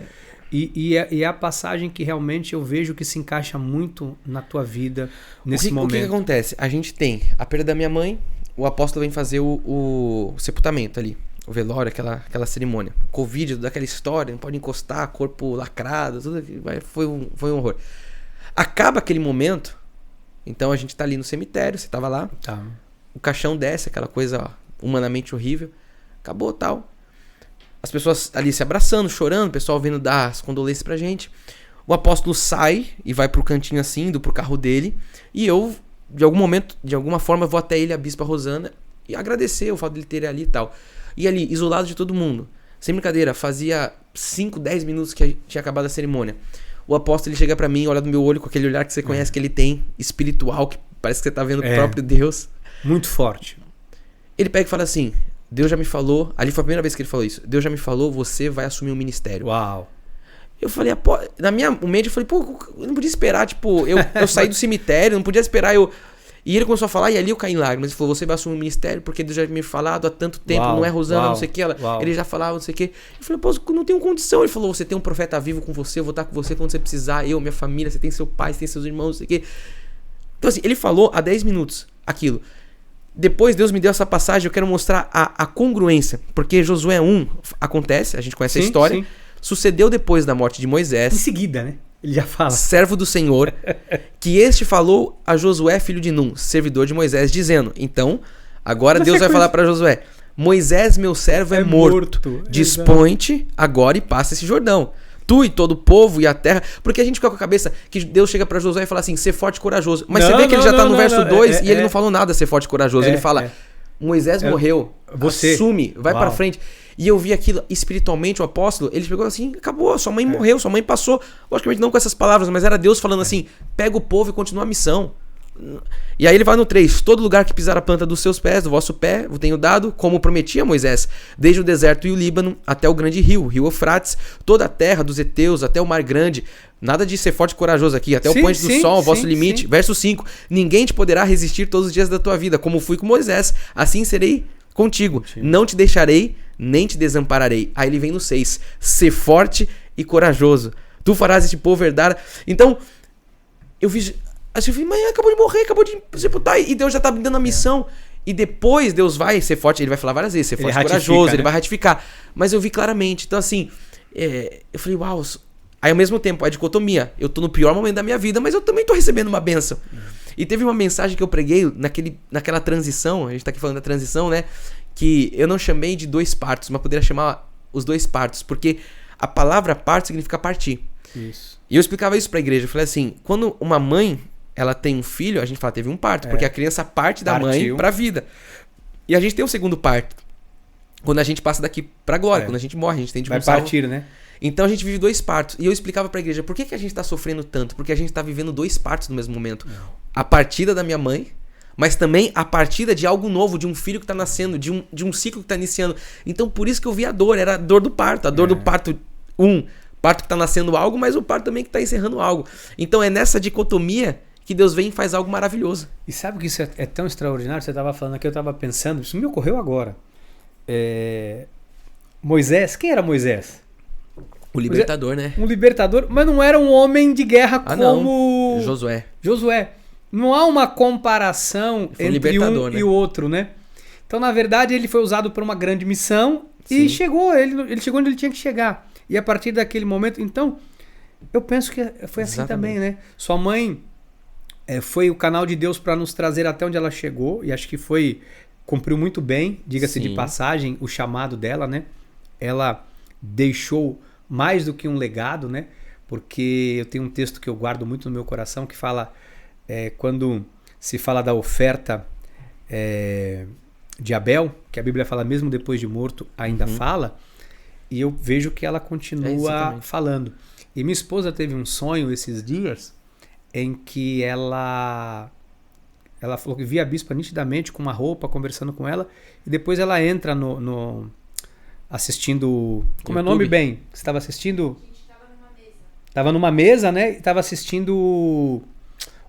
E é a passagem que realmente eu vejo que se encaixa muito na tua vida nesse momento. O que acontece? A gente tem a perda da minha mãe, o apóstolo vem fazer o sepultamento ali, o velório, aquela cerimônia. Covid, daquela história, não pode encostar, corpo lacrado, tudo foi um horror. Acaba aquele momento... Então a gente tá ali no cemitério, você tava lá, Tá. O caixão desce, aquela coisa humanamente horrível, acabou tal. As pessoas ali se abraçando, chorando, o pessoal vindo dar as condolências pra gente. O apóstolo sai e vai pro cantinho assim, indo pro carro dele, e eu, de alguma forma, vou até ele, a Bispa Rosana, e agradecer o fato dele ter ali e tal. E ali, isolado de todo mundo, sem brincadeira, fazia 5, 10 minutos que tinha acabado a cerimônia. O apóstolo ele chega pra mim, olha no meu olho com aquele olhar que você conhece que ele tem, espiritual, que parece que você tá vendo o próprio Deus. Muito forte. Ele pega e fala assim, Deus já me falou, ali foi a primeira vez que ele falou isso, Deus já me falou, você vai assumir um ministério. Uau. Eu falei, na minha mente eu falei, eu não podia esperar, tipo, eu saí do cemitério, não podia esperar E ele começou a falar, e ali eu caí em lágrimas. Ele falou, você vai assumir um ministério porque Deus já me falado há tanto tempo, não é Rosana, não sei o que. Ele já falava, não sei o que. Eu falei, não tenho condição. Ele falou, você tem um profeta vivo com você, eu vou estar com você quando você precisar, eu, minha família, você tem seu pai, você tem seus irmãos, não sei o que. Então assim, ele falou há 10 minutos aquilo. Depois Deus me deu essa passagem, eu quero mostrar a congruência. Porque Josué 1 acontece, a gente conhece a história. Sim. Sucedeu depois da morte de Moisés. Em seguida, né? Ele já fala. Servo do Senhor, que este falou a Josué, filho de Num, servidor de Moisés, dizendo, então, agora Deus vai falar para Josué, Moisés, meu servo, é morto. Dispõe-te agora e passa esse Jordão. Tu e todo o povo e a terra. Porque a gente fica com a cabeça que Deus chega para Josué e fala assim, ser forte e corajoso. Mas você vê que ele já tá no verso 2 e ele não falou nada ser forte e corajoso. Ele fala, Moisés morreu, assume, vai para frente. E eu vi aquilo espiritualmente, o apóstolo, ele pegou assim, acabou, sua mãe morreu, sua mãe passou. Logicamente não com essas palavras, mas era Deus falando assim, pega o povo e continua a missão. E aí ele vai no 3, todo lugar que pisar a planta dos seus pés, do vosso pé, eu tenho dado, como prometi a Moisés, desde o deserto e o Líbano até o grande rio Eufrates, toda a terra dos heteus até o mar grande. Nada de ser forte e corajoso aqui, até o poente do sol, vosso limite. Verso 5, ninguém te poderá resistir todos os dias da tua vida, como fui com Moisés, assim serei contigo. Não te deixarei, nem te desampararei. Aí ele vem no 6, ser forte e corajoso. Tu farás este povo herdar. Então, eu vi... Assim, eu falei, mãe, acabou de morrer, acabou de sepultar, e Deus já tá me dando a missão. E depois Deus vai ser forte, ele vai falar várias vezes, ser forte, corajoso, ele vai ratificar. Mas eu vi claramente. Então assim, eu falei, uau. Aí ao mesmo tempo, a dicotomia. Eu tô no pior momento da minha vida, mas eu também tô recebendo uma bênção. E teve uma mensagem que eu preguei naquela transição, a gente tá aqui falando da transição, né? Que eu não chamei de 2 partos, mas poderia chamar os 2 partos, porque a palavra parto significa partir. Isso. E eu explicava isso pra igreja, eu falei assim, quando uma mãe, ela tem um filho, a gente fala, teve um parto, porque a criança parte da mãe pra vida. E a gente tem um segundo parto, quando a gente passa daqui pra glória, quando a gente morre, a gente tem de vai partir, né? Então a gente vive 2 partos. E eu explicava pra igreja, por que a gente tá sofrendo tanto? Porque a gente tá vivendo 2 partos no mesmo momento. A partida da minha mãe, mas também a partida de algo novo, de um filho que tá nascendo, de um ciclo que tá iniciando. Então por isso que eu vi a dor, era a dor do parto. A dor do parto, parto que tá nascendo algo, mas o parto também que tá encerrando algo. Então é nessa dicotomia que Deus vem e faz algo maravilhoso. E sabe que isso é tão extraordinário? Você tava falando aqui, eu tava pensando, isso me ocorreu agora. Moisés, quem era Moisés? O libertador, né? Um libertador, mas não era um homem de guerra como não. Josué. Não há uma comparação entre um e o outro, né? Então, na verdade, ele foi usado para uma grande missão e ele chegou onde ele tinha que chegar. E a partir daquele momento, então, eu penso que foi assim também, né? Sua mãe foi o canal de Deus para nos trazer até onde ela chegou e acho que cumpriu muito bem, diga-se de passagem, o chamado dela, né? Ela deixou mais do que um legado, né? Porque eu tenho um texto que eu guardo muito no meu coração que fala, quando se fala da oferta de Abel, que a Bíblia fala mesmo depois de morto, ainda fala, e eu vejo que ela continua falando. E minha esposa teve um sonho esses dias em que ela falou que via a bispa nitidamente com uma roupa, conversando com ela, e depois ela entra assistindo... Como é o nome, bem? Você estava assistindo? A gente estava numa mesa. Estava numa mesa, né? E estava assistindo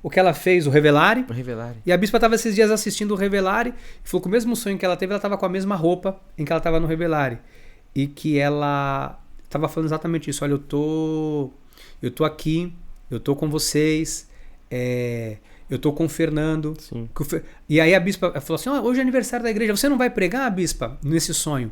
o que ela fez, o Revelare. O Revelare. E a bispa estava esses dias assistindo o Revelare e falou que o mesmo sonho que ela teve, ela estava com a mesma roupa em que ela estava no Revelare. E que ela estava falando exatamente isso. Olha, eu tô aqui, eu tô com vocês, eu tô com o Fernando. Sim. E aí a bispa falou assim, hoje é aniversário da igreja, você não vai pregar, bispa, nesse sonho?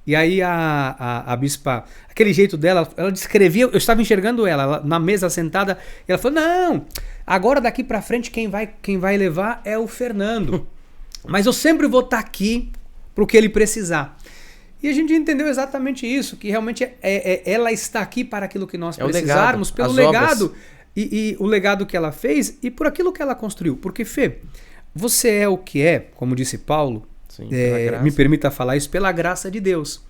E aí a bispa, aquele jeito dela, ela descrevia, eu estava enxergando ela na mesa sentada, e ela falou, não, agora daqui pra frente quem vai levar é o Fernando. Mas eu sempre vou estar aqui pro que ele precisar. E a gente entendeu exatamente isso, que realmente ela está aqui para aquilo que nós precisarmos, pelo legado, e o legado que ela fez e por aquilo que ela construiu. Porque, Fê, você é o que é, como disse Paulo, sim, me permita falar isso, pela graça de Deus.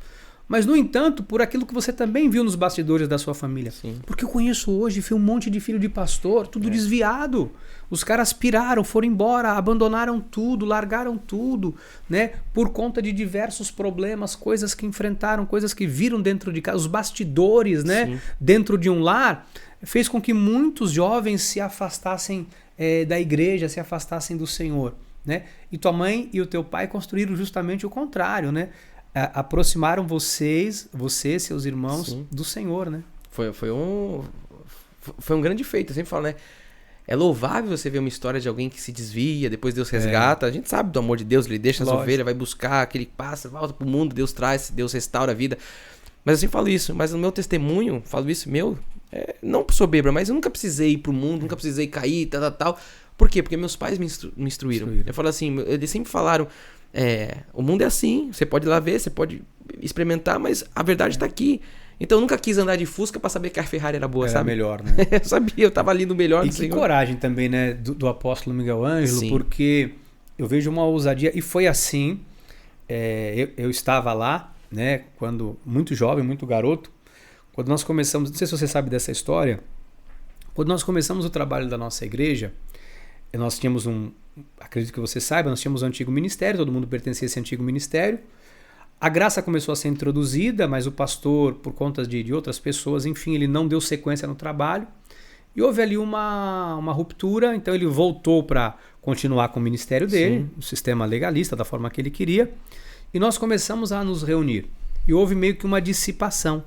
Mas, no entanto, por aquilo que você também viu nos bastidores da sua família. Sim. Porque eu conheço hoje, um monte de filho de pastor, tudo desviado. Os caras piraram, foram embora, abandonaram tudo, largaram tudo, né? Por conta de diversos problemas, coisas que enfrentaram, coisas que viram dentro de casa, os bastidores, né? Sim. Dentro de um lar, fez com que muitos jovens se afastassem da igreja, se afastassem do Senhor. Né? E tua mãe e o teu pai construíram justamente o contrário, né? Aproximaram você, seus irmãos, sim, do Senhor, né? Foi um grande feito. Eu sempre falo, né? É louvável você ver uma história de alguém que se desvia, depois Deus resgata. A gente sabe do amor de Deus, ele deixa as ovelhas, vai buscar, aquele passa, volta pro mundo, Deus traz, Deus restaura a vida. Mas eu sempre falo isso, mas no meu testemunho, falo isso, não por soberba, mas eu nunca precisei ir pro mundo, nunca precisei cair, tal. Por quê? Porque meus pais me instruíram. Eu falo assim, eles sempre falaram, o mundo é assim, você pode ir lá ver, você pode experimentar, mas a verdade está aqui. Então eu nunca quis andar de Fusca para saber que a Ferrari era boa, sabe? Melhor, né? Eu sabia, eu tava ali no melhor do Senhor. E que coragem também, né, do apóstolo Miguel Ângelo, sim, porque eu vejo uma ousadia, e foi assim, eu estava lá, né, quando muito jovem, muito garoto, quando nós começamos, não sei se você sabe dessa história, quando nós começamos o trabalho da nossa igreja, nós tínhamos acredito que você saiba, nós tínhamos um antigo ministério, todo mundo pertencia a esse antigo ministério. A graça começou a ser introduzida, mas o pastor, por conta de outras pessoas, enfim, ele não deu sequência no trabalho. E houve ali uma ruptura, então ele voltou para continuar com o ministério dele, o sistema legalista, da forma que ele queria. E nós começamos a nos reunir. E houve meio que uma dissipação.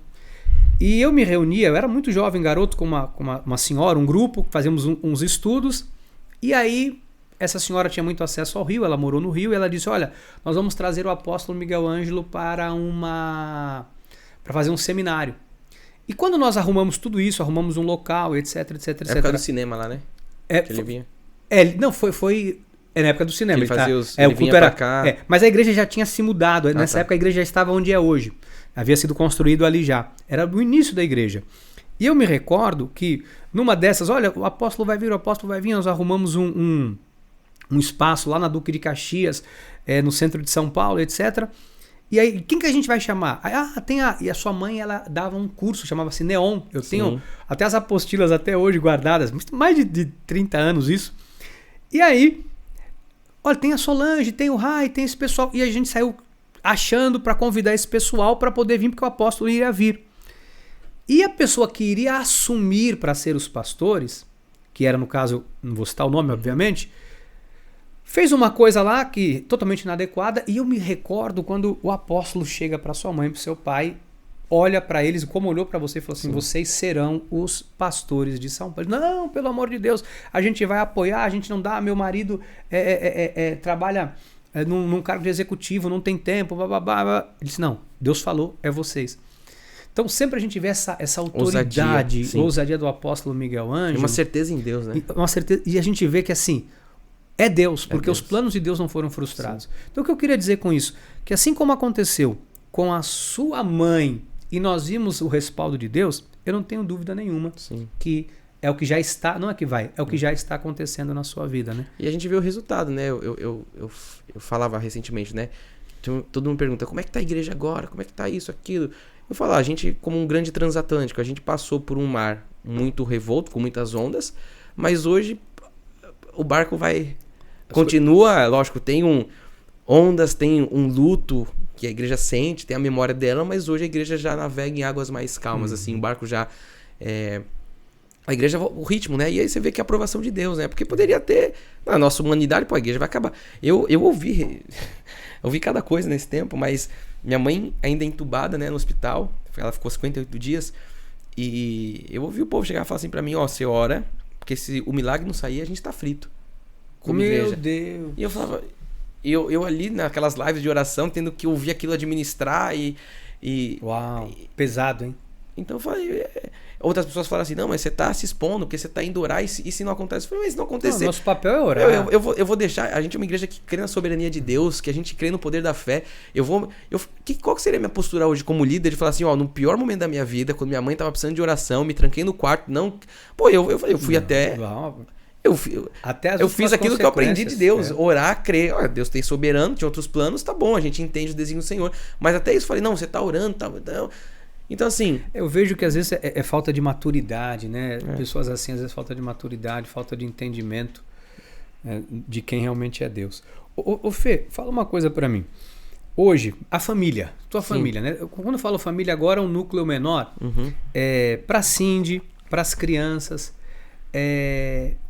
E eu me reunia, eu era muito jovem, garoto, com uma senhora, um grupo, fazíamos uns estudos. E aí essa senhora tinha muito acesso ao Rio, ela morou no Rio, e ela disse, olha, nós vamos trazer o apóstolo Miguel Ângelo para fazer um seminário. E quando nós arrumamos tudo isso, arrumamos um local, etc, etc, etc. É por causa do cinema lá, né? Que ele vinha. Não, foi na época do cinema. Ele fazia o culto era, cá. mas a igreja já tinha se mudado. Nessa época a igreja já estava onde é hoje. Havia sido construído ali já. Era o início da igreja. E eu me recordo que numa dessas, olha, o apóstolo vai vir, nós arrumamos um espaço lá na Duque de Caxias, no centro de São Paulo, etc. E aí, quem que a gente vai chamar? E a sua mãe, ela dava um curso, chamava-se Neon. Eu tenho até as apostilas até hoje guardadas, mais de 30 anos isso. E aí, olha, tem a Solange, tem o Rai, tem esse pessoal. E a gente saiu achando para convidar esse pessoal para poder vir, porque o apóstolo iria vir. E a pessoa que iria assumir para ser os pastores, que era no caso, não vou citar o nome, obviamente, fez uma coisa lá que totalmente inadequada, e eu me recordo quando o apóstolo chega para sua mãe, para seu pai, olha para eles, como olhou para você e falou assim, vocês serão os pastores de São Paulo. Não, pelo amor de Deus, a gente vai apoiar, a gente não dá, meu marido trabalha num cargo de executivo, não tem tempo, blá, blá, blá. Ele disse, não, Deus falou, é vocês. Então sempre a gente vê essa autoridade, ousadia do apóstolo Miguel Ângelo. Uma certeza em Deus, né? Uma certeza, e a gente vê que assim, é Deus, porque os planos de Deus não foram frustrados. Sim. Então o que eu queria dizer com isso? Que assim como aconteceu com a sua mãe, e nós vimos o respaldo de Deus, eu não tenho dúvida nenhuma que é o que já está, não é que vai, é o que já está acontecendo na sua vida, né? E a gente vê o resultado, né? Eu falava recentemente, né? Todo mundo pergunta, como é que tá a igreja agora? Como é que tá isso, aquilo? Eu falo, a gente, como um grande transatlântico, a gente passou por um mar muito revolto, com muitas ondas, mas hoje o barco continua, lógico, tem ondas, tem um luto que a igreja sente, tem a memória dela, mas hoje a igreja já navega em águas mais calmas, assim, o barco já... a igreja, o ritmo, né? E aí você vê que é a aprovação de Deus, né? Porque poderia ter... Na nossa humanidade, a igreja vai acabar. Eu ouvi cada coisa nesse tempo, mas minha mãe ainda entubada, né, no hospital, ela ficou 58 dias, e eu ouvi o povo chegar e falar assim pra mim, você ora, porque se o milagre não sair, a gente tá frito. Meu Deus! E eu falava... Eu ali naquelas lives de oração, tendo que ouvir aquilo administrar e... Uau, pesado, hein? Então eu falei... Outras pessoas falam assim, não, mas você tá se expondo, porque você tá indo orar, e se não acontece? Eu falei, mas se não acontecer... Não, nosso papel é orar. Eu vou deixar... A gente é uma igreja que crê na soberania de Deus, que a gente crê no poder da fé. Qual que seria a minha postura hoje como líder? De falar assim, no pior momento da minha vida, quando minha mãe tava precisando de oração, me tranquei no quarto, não... Pô, eu fui até... Eu fiz aquilo que eu aprendi de Deus, orar, crer, Deus tem soberano, tinha outros planos, tá bom, a gente entende o desígnio do Senhor, mas até isso eu falei, não, você tá orando, tá, então assim... Eu vejo que às vezes é falta de maturidade, né, pessoas assim, às vezes falta de maturidade, falta de entendimento de quem realmente é Deus. Ô Fê, fala uma coisa pra mim, hoje, a família, tua família, né, quando eu falo família agora é um núcleo menor, pra Cindy, pras crianças,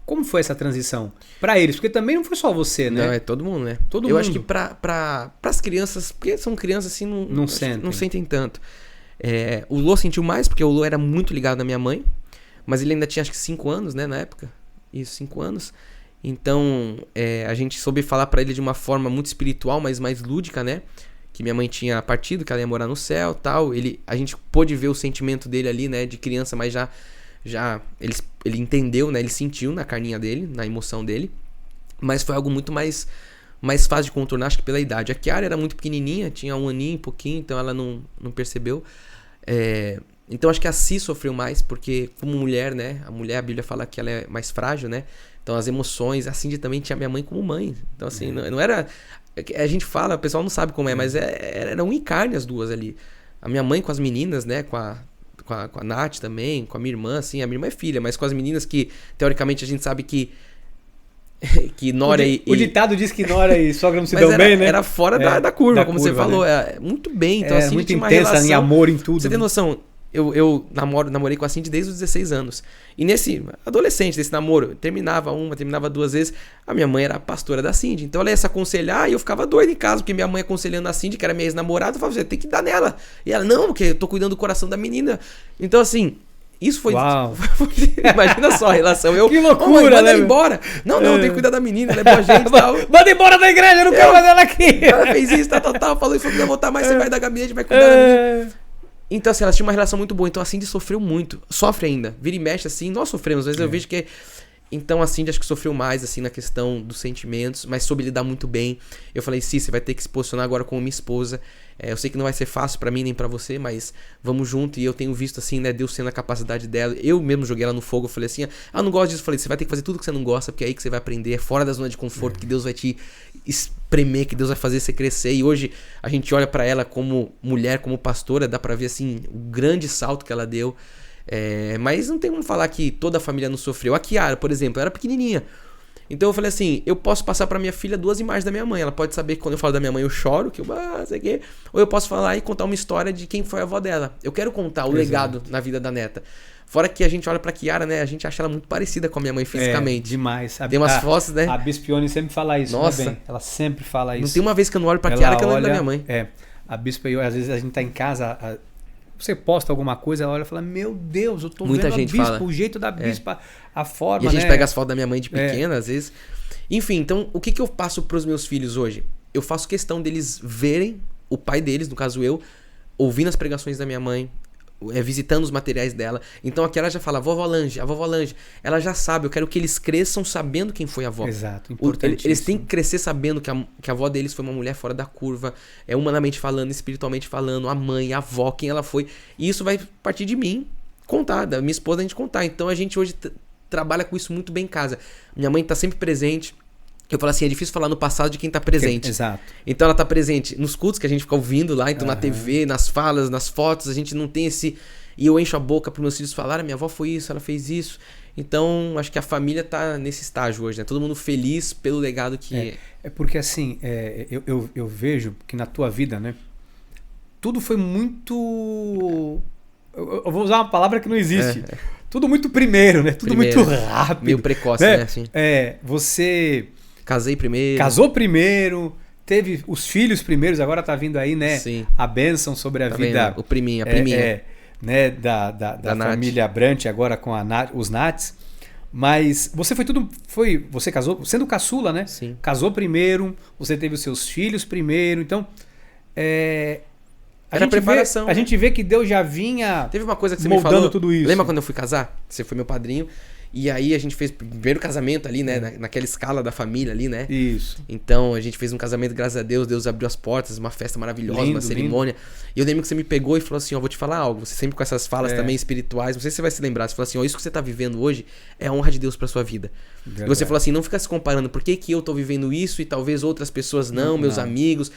como foi essa transição para eles? Porque também não foi só você, né? Não, é todo mundo, né? Todo mundo. Eu acho que para as crianças, porque são crianças assim, não sentem tanto. O Lô sentiu mais, porque o Lô era muito ligado na minha mãe, mas ele ainda tinha acho que 5 anos, né, na época. Isso, 5 anos. Então, a gente soube falar para ele de uma forma muito espiritual, mas mais lúdica, né? Que minha mãe tinha partido, que ela ia morar no céu, tal. A gente pôde ver o sentimento dele ali, né, de criança, mas já ele entendeu, né? Ele sentiu na carninha dele, na emoção dele. Mas foi algo muito mais fácil de contornar, acho que pela idade. A Kiara era muito pequenininha, tinha 1 aninho e pouquinho, então ela não percebeu. Então acho que a Si sofreu mais, porque como mulher, né? A Bíblia fala que ela é mais frágil, né? Então as emoções, a Cindy também tinha minha mãe como mãe. Então assim, não era... A gente fala, o pessoal não sabe como mas era um e carne as duas ali. A minha mãe com as meninas, né? Com a Nath também, com a minha irmã, assim, a minha irmã é filha, mas com as meninas que, teoricamente, a gente sabe que Nora o ditado diz que Nora e sogra não se dão bem, né? Era fora da curva, como você falou, né? Muito bem, então assim, muito tinha uma intensa relação, em amor em tudo. Você tem noção, eu namorei com a Cindy desde os 16 anos, e nesse adolescente, desse namoro, terminava 2 vezes, a minha mãe era a pastora da Cindy, então ela ia se aconselhar e eu ficava doido em casa, porque minha mãe aconselhando a Cindy, que era minha ex-namorada, eu falava, você tem que dar nela, e ela, não, porque eu tô cuidando do coração da menina, então assim, Isso foi... Uau. Imagina só a relação. Que loucura, mãe, manda né, ela meu? embora. Não, tem que cuidar da menina, ela é boa gente e tal. Manda embora da igreja, eu não quero mais ela aqui. Ela fez isso, tal, falou isso, não voltar mais, você vai dar gabinete, vai cuidar da menina. Então, assim, elas tinham uma relação muito boa. Então, a Cindy sofreu muito. Sofre ainda. Vira e mexe, assim. Nós sofremos. Às vezes eu vejo que... Então, a Cindy acho que sofreu mais, assim, na questão dos sentimentos. Mas soube lidar muito bem. Eu falei, sim, você vai ter que se posicionar agora como minha esposa. Eu sei que não vai ser fácil pra mim nem pra você, mas vamos junto. E eu tenho visto, assim, né, Deus sendo a capacidade dela. Eu mesmo joguei ela no fogo. Eu falei assim, não gosto disso. Eu falei, você vai ter que fazer tudo que você não gosta, porque é aí que você vai aprender. É fora da zona de conforto que Deus vai te espremer, que Deus vai fazer você crescer. E hoje a gente olha pra ela como mulher, como pastora, dá pra ver, assim, o grande salto que ela deu. Mas não tem como falar que toda a família não sofreu. A Kiara, por exemplo, era pequenininha. Então eu falei assim, eu posso passar pra minha filha 2 imagens da minha mãe. Ela pode saber que quando eu falo da minha mãe eu choro, que eu sei o quê. Ou eu posso falar e contar uma história de quem foi a avó dela. Eu quero contar o legado na vida da neta. Fora que a gente olha pra Kiara, né? A gente acha ela muito parecida com a minha mãe fisicamente. Demais. Tem umas fotos, né? A Bispione sempre fala isso. Nossa. Né, bem? Ela sempre fala isso. Não tem uma vez que eu não olho pra Kiara que eu lembro da minha mãe. A Bispa, às vezes a gente tá em casa... Você posta alguma coisa, ela olha e fala, meu Deus, eu tô Muita vendo gente a Bispa, fala. o jeito da Bispa, a forma, E a gente né? pega as fotos da minha mãe de pequena, às vezes. Enfim, então, o que eu passo pros meus filhos hoje? Eu faço questão deles verem o pai deles, no caso eu, ouvindo as pregações da minha mãe, visitando os materiais dela. Então aqui ela já fala, a vovó Lange, ela já sabe, eu quero que eles cresçam sabendo quem foi a avó. Exato, importantíssimo. Eles têm que crescer sabendo que a avó deles foi uma mulher fora da curva, humanamente falando, espiritualmente falando, a mãe, a avó, quem ela foi. E isso vai partir de mim contar, da minha esposa a gente contar. Então a gente hoje trabalha com isso muito bem em casa. Minha mãe tá sempre presente. Eu falo assim, é difícil falar no passado de quem tá presente. Exato. Então ela tá presente nos cultos que a gente fica ouvindo lá, então na TV, nas falas, nas fotos, a gente não tem esse... E eu encho a boca pros meus filhos falarem, minha avó foi isso, ela fez isso. Então, acho que a família tá nesse estágio hoje, né? Todo mundo feliz pelo legado que... É porque assim, eu vejo que na tua vida, né? Tudo foi muito... Eu vou usar uma palavra que não existe. Tudo muito primeiro, né? Tudo muito rápido. Meio precoce, né? Assim. Você... Casei primeiro. Casou primeiro, teve os filhos primeiros, agora tá vindo aí, né? Sim. A bênção sobre a vida. Vendo? O priminho, a priminha. Né? Da família Brant, agora com os Nats. Mas você você casou, sendo caçula, né? Sim. Casou primeiro, você teve os seus filhos primeiro, então... Era preparação. A gente vê que Deus já vinha Teve uma coisa que você moldando me falou. tudo isso. Lembra quando eu fui casar? Você foi meu padrinho. E aí a gente fez o primeiro casamento ali, né? Naquela escala da família ali, né? Isso. Então a gente fez um casamento, graças a Deus. Deus abriu as portas, uma festa maravilhosa, uma cerimônia. E eu lembro que você me pegou e falou assim, vou te falar algo. Você sempre com essas falas também espirituais. Não sei se você vai se lembrar. Você falou assim, isso que você tá vivendo hoje é a honra de Deus pra sua vida. Verdade. E você falou assim, não fica se comparando. Por que eu tô vivendo isso e talvez outras pessoas não, meus amigos.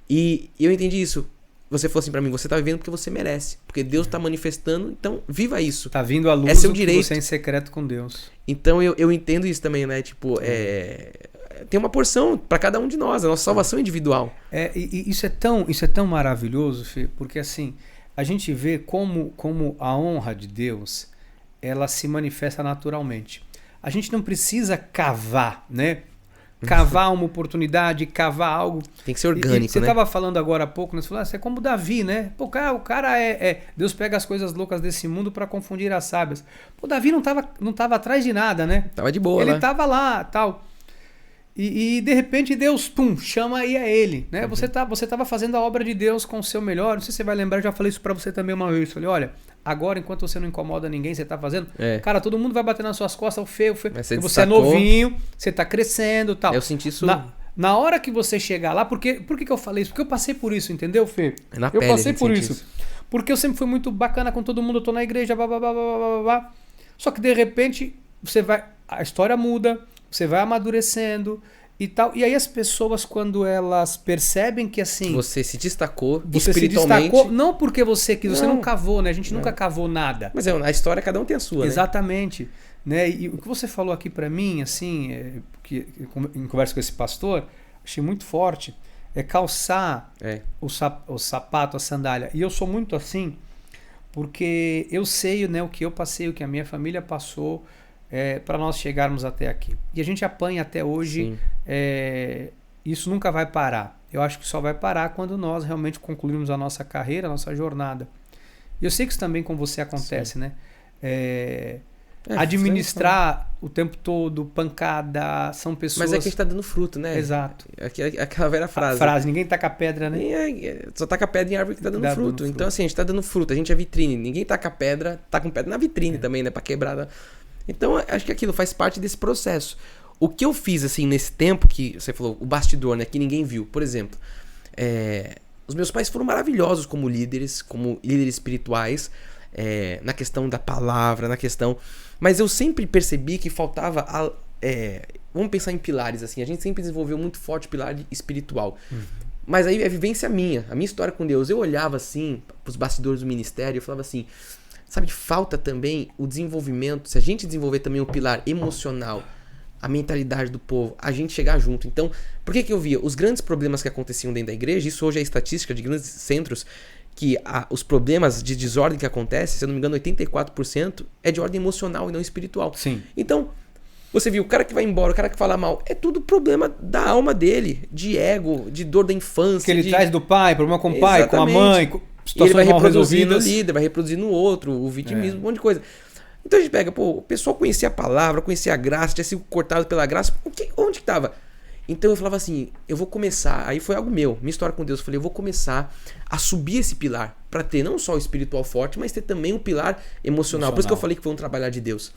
E eu entendi isso. Você falou assim pra mim, você tá vivendo porque você merece. Porque Deus tá manifestando, então viva isso. Tá vindo a luz, é seu direito. Você é em secreto com Deus. Então eu entendo isso também, né? Tipo, tem uma porção pra cada um de nós, a nossa salvação é individual. E isso é tão maravilhoso, Fê, porque assim, a gente vê como a honra de Deus, ela se manifesta naturalmente. A gente não precisa cavar, né? Cavar uma oportunidade, cavar algo. Tem que ser orgânico, você né? estava falando agora há pouco, né? Você falou, você é como Davi, né? Pô, o cara Deus pega as coisas loucas desse mundo para confundir as sábias. Pô, Davi não tava atrás de nada, né? Tava de boa, Ele tava lá, tal. E de repente Deus, chama aí a ele, né? Você tava fazendo a obra de Deus com o seu melhor. Não sei se você vai lembrar, eu já falei isso para você também uma vez. Eu falei, olha, agora enquanto você não incomoda ninguém, você tá fazendo, cara, todo mundo vai bater nas suas costas, o feio. Você é novinho, você tá crescendo, tal. Eu senti isso. Na hora que você chegar lá, por que eu falei isso? Porque eu passei por isso, entendeu, Fê? Eu passei por isso. Porque eu sempre fui muito bacana com todo mundo, eu tô na igreja, blá. Só que de repente a história muda, você vai amadurecendo e tal. E aí as pessoas, quando elas percebem que assim... Você se destacou você espiritualmente. Se destacou, não porque você quis, você não cavou, né? A gente nunca cavou nada. Mas a história, cada um tem a sua, exatamente. Né? E o que você falou aqui para mim, assim, em conversa com esse pastor, achei muito forte, é calçar o sapato, a sandália. E eu sou muito assim, porque eu sei, né, o que eu passei, o que a minha família passou, para nós chegarmos até aqui. E a gente apanha até hoje, isso nunca vai parar. Eu acho que só vai parar quando nós realmente concluirmos a nossa carreira, a nossa jornada. E eu sei que isso também com você acontece, né? administrar o tempo todo, pancada, são pessoas... Mas é que a gente tá dando fruto, né? Exato. Aquela velha frase. Ninguém taca pedra, né? Só taca pedra em árvore que tá dando fruto. Então, assim, a gente tá dando fruto, a gente é vitrine. Ninguém taca pedra, tá com pedra na vitrine também, né? Pra quebrar. Então, acho que aquilo faz parte desse processo. O que eu fiz, assim, nesse tempo que você falou, o bastidor, né? Que ninguém viu. Por exemplo, os meus pais foram maravilhosos como líderes espirituais, na questão da palavra, na questão... Mas eu sempre percebi que faltava... vamos pensar em pilares, assim. A gente sempre desenvolveu muito forte o pilar espiritual. Uhum. Mas aí é vivência minha. A minha história com Deus. Eu olhava, assim, pros bastidores do ministério. Eu falava assim... Sabe, falta também o desenvolvimento. Se a gente desenvolver também o pilar emocional, a mentalidade do povo, a gente chegar junto. Então, por que eu via? Os grandes problemas que aconteciam dentro da igreja, isso hoje é estatística de grandes centros, que os problemas de desordem que acontecem, se eu não me engano, 84% é de ordem emocional e não espiritual. Sim. Então, você viu, o cara que vai embora, o cara que fala mal, é tudo problema da alma dele, de ego, de dor da infância. Que ele traz do pai, problema com o pai, Exatamente. Com a mãe, e ele vai reproduzir no líder, vai reproduzir no outro, o vitimismo, um monte de coisa. Então a gente pega, o pessoal conhecia a palavra, conhecia a graça, tinha sido cortado pela graça, onde que tava? Então eu falava assim, eu vou começar, aí foi algo meu, minha história com Deus, eu falei, eu vou começar a subir esse pilar, para ter não só o espiritual forte, mas ter também um pilar emocional. Por isso que eu falei que foi um trabalhar de Deus.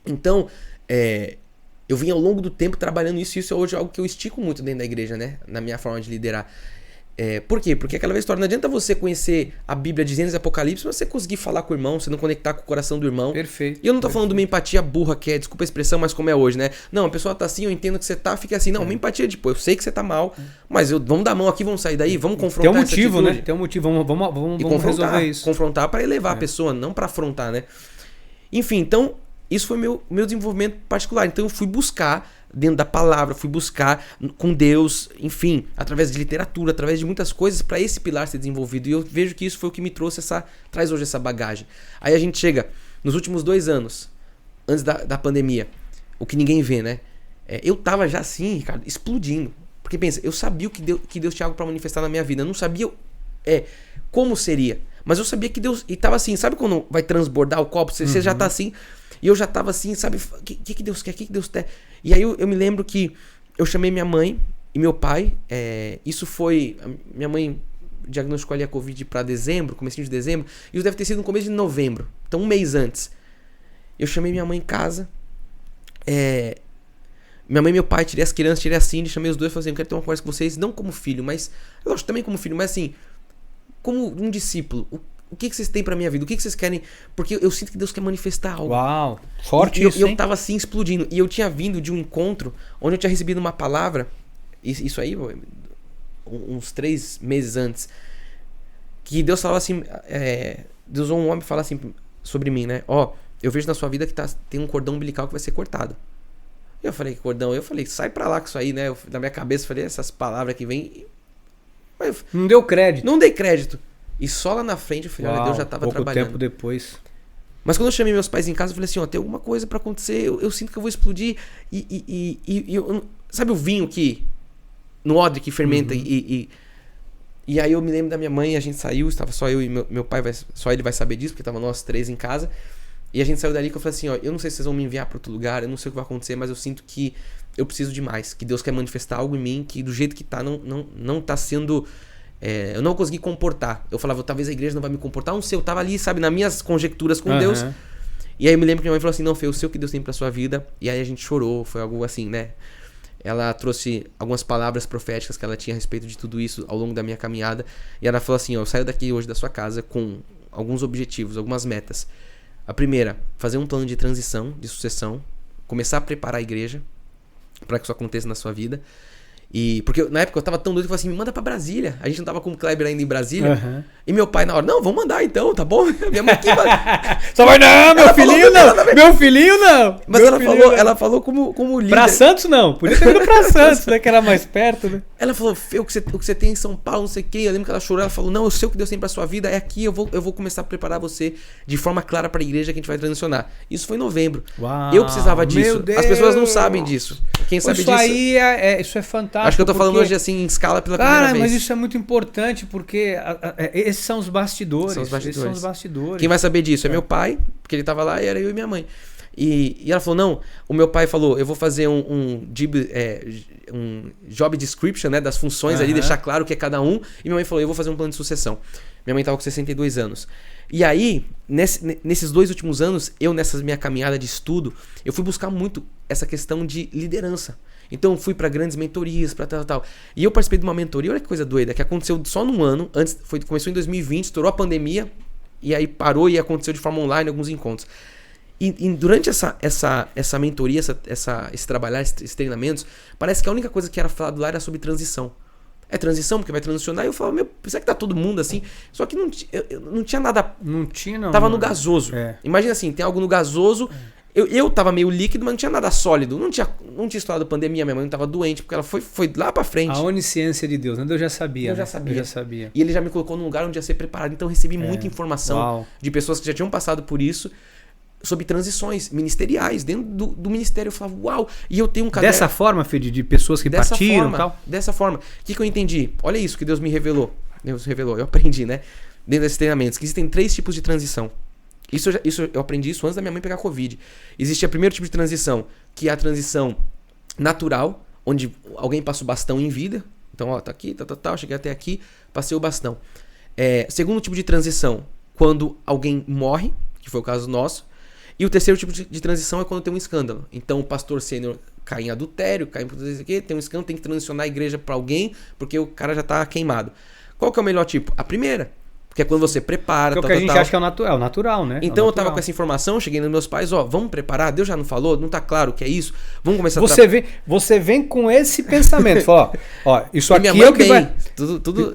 Então, eu vim ao longo do tempo trabalhando isso, e isso é hoje algo que eu estico muito dentro da igreja, né? Na minha forma de liderar. Por quê? Porque aquela história, não adianta você conhecer a Bíblia de Gênesis e Apocalipse, mas você conseguir falar com o irmão, você não conectar com o coração do irmão. Perfeito. E eu não tô falando de uma empatia burra, que desculpa a expressão, mas como é hoje, né? Não, a pessoa tá assim, eu entendo que você tá, fica assim. Não, uma empatia de, eu sei que você tá mal, mas vamos dar a mão aqui, vamos sair daí, vamos confrontar. Tem um motivo, né? Tem um motivo, vamos resolver isso. Confrontar para elevar a pessoa, não para afrontar, né? Enfim, então, isso foi meu desenvolvimento particular. Então eu fui buscar dentro da palavra, fui buscar com Deus, enfim, através de literatura, através de muitas coisas para esse pilar ser desenvolvido. E eu vejo que isso foi o que me traz hoje essa bagagem. Aí a gente chega nos últimos 2 anos, antes da pandemia, o que ninguém vê, né? Eu tava já assim, Ricardo, explodindo. Porque pensa, eu sabia que Deus tinha algo para manifestar na minha vida. Eu não sabia como seria. Mas eu sabia que Deus... E tava assim, sabe quando vai transbordar o copo? Você já tá assim... E eu já tava assim, sabe? O que Deus quer? O que Deus quer? E aí eu me lembro que eu chamei minha mãe e meu pai. Isso foi... Minha mãe diagnosticou ali a Covid para dezembro, comecinho de dezembro. E isso deve ter sido no começo de novembro. Então, um mês antes. Eu chamei minha mãe em casa. Minha mãe e meu pai, tirei as crianças, tirei a Cindy, chamei os dois e falei assim, eu quero ter uma conversa com vocês, não como filho, mas... Lógico, também como filho, mas assim... Como um discípulo. O que vocês têm pra minha vida? O que vocês querem? Porque eu sinto que Deus quer manifestar algo. Uau, forte isso, hein? Eu tava assim explodindo. E eu tinha vindo de um encontro onde eu tinha recebido uma palavra, isso aí, uns 3 meses antes, que Deus falava assim, Deus ou um homem fala assim sobre mim, né? Eu vejo na sua vida que tem um cordão umbilical que vai ser cortado. Eu falei, que cordão? Eu falei, sai pra lá com isso aí, né? Na minha cabeça eu falei, essas palavras que vem... Não deu crédito. Não dei crédito. E só lá na frente eu falei, olha, Deus já tava trabalhando. Pouco tempo depois. Mas quando eu chamei meus pais em casa, eu falei assim, tem alguma coisa pra acontecer, eu sinto que eu vou explodir. E sabe o vinho no odre que fermenta? E aí eu me lembro da minha mãe, a gente saiu, estava só eu e meu pai, só ele vai saber disso, porque tava nós 3 em casa. E a gente saiu dali que eu falei assim, eu não sei se vocês vão me enviar pra outro lugar, eu não sei o que vai acontecer, mas eu sinto que eu preciso de mais, que Deus quer manifestar algo em mim, que do jeito que tá, não tá sendo... eu não consegui comportar. Eu falava, talvez a igreja não vai me comportar. Não sei, eu tava ali, sabe, nas minhas conjecturas com Deus. E aí eu me lembro que minha mãe falou assim, não, Fê, eu sei o que Deus tem pra sua vida. E aí a gente chorou, foi algo assim, né? Ela trouxe algumas palavras proféticas que ela tinha a respeito de tudo isso ao longo da minha caminhada. E ela falou assim, eu saio daqui hoje da sua casa com alguns objetivos, algumas metas. A primeira, fazer um plano de transição, de sucessão. Começar a preparar a igreja para que isso aconteça na sua vida. Porque na época eu tava tão doido que eu falei assim, me manda pra Brasília. A gente não tava com o Kleber ainda em Brasília. E meu pai na hora, não, vamos mandar então, tá bom? Minha mãe aqui, só vai não, meu filhinho não. Meu filhinho não. Mas ela falou como líder. Pra Santos não, podia ter ido pra Santos, né? Que era mais perto, né? Ela falou, Fê, o que você tem em São Paulo, não sei o quê. Eu lembro que ela chorou, ela falou, não, eu sei o que Deus tem pra sua vida, é aqui, eu vou começar a preparar você de forma clara pra igreja que a gente vai transicionar. Isso foi em novembro. Uau, eu precisava disso. As pessoas não sabem disso. Quem sabe isso disso... aí isso é fantástico. Acho que eu tô falando hoje assim em escala pela primeira vez. Mas isso é muito importante porque esses são os bastidores. Esses são os bastidores. Quem vai saber disso é meu pai, porque ele tava lá e era eu e minha mãe. E ela falou, não, o meu pai falou, eu vou fazer um job description, né, das funções ali, deixar claro o que é cada um. E minha mãe falou, eu vou fazer um plano de sucessão. Minha mãe tava com 62 anos. E aí, nesses 2 últimos anos, nessa minha caminhada de estudo, eu fui buscar muito essa questão de liderança. Então eu fui para grandes mentorias, para tal. E eu participei de uma mentoria, olha que coisa doida, que aconteceu só num ano, começou em 2020, estourou a pandemia, e aí parou e aconteceu de forma online alguns encontros. E durante essa mentoria, esse trabalhar, esses treinamentos, parece que a única coisa que era falado lá era sobre transição. É transição, porque vai transicionar. E eu falo, será que tá todo mundo assim? Só que não tinha nada. Não tinha, não. Tava no gasoso. Imagina assim, tem algo no gasoso. Eu tava meio líquido, mas não tinha nada sólido. Não tinha estourado pandemia, minha mãe não tava doente, porque ela foi lá pra frente. A onisciência de Deus, né? Eu já sabia. Eu já sabia. E ele já me colocou num lugar onde ia ser preparado. Então eu recebi muita informação de pessoas que já tinham passado por isso, sobre transições ministeriais dentro do ministério. Eu falava, uau! E eu tenho um caderno. Dessa forma, Fede, de pessoas que partiram e tal? Dessa forma. O que eu entendi? Olha isso que Deus me revelou. Eu aprendi, né? Dentro desses treinamentos, que existem 3 tipos de transição. Eu aprendi isso antes da minha mãe pegar Covid. Existe o primeiro tipo de transição, que é a transição natural, onde alguém passa o bastão em vida. Então, ó, tá aqui, cheguei até aqui, passei o bastão. Segundo tipo de transição, quando alguém morre, que foi o caso nosso. E o terceiro tipo de transição é quando tem um escândalo. Então o pastor sênior cai em adultério, cai em tudo isso aqui, tem um escândalo, tem que transicionar a igreja para alguém, porque o cara já tá queimado. Qual que é o melhor tipo? A primeira. Que é quando você prepara. Porque a gente acha que é o natural, né? Então eu tava com essa informação, cheguei nos meus pais, vamos preparar? Deus já não falou? Não tá claro o que é isso? Vamos começar Você vem com esse pensamento. Fala, isso aqui é o que vai...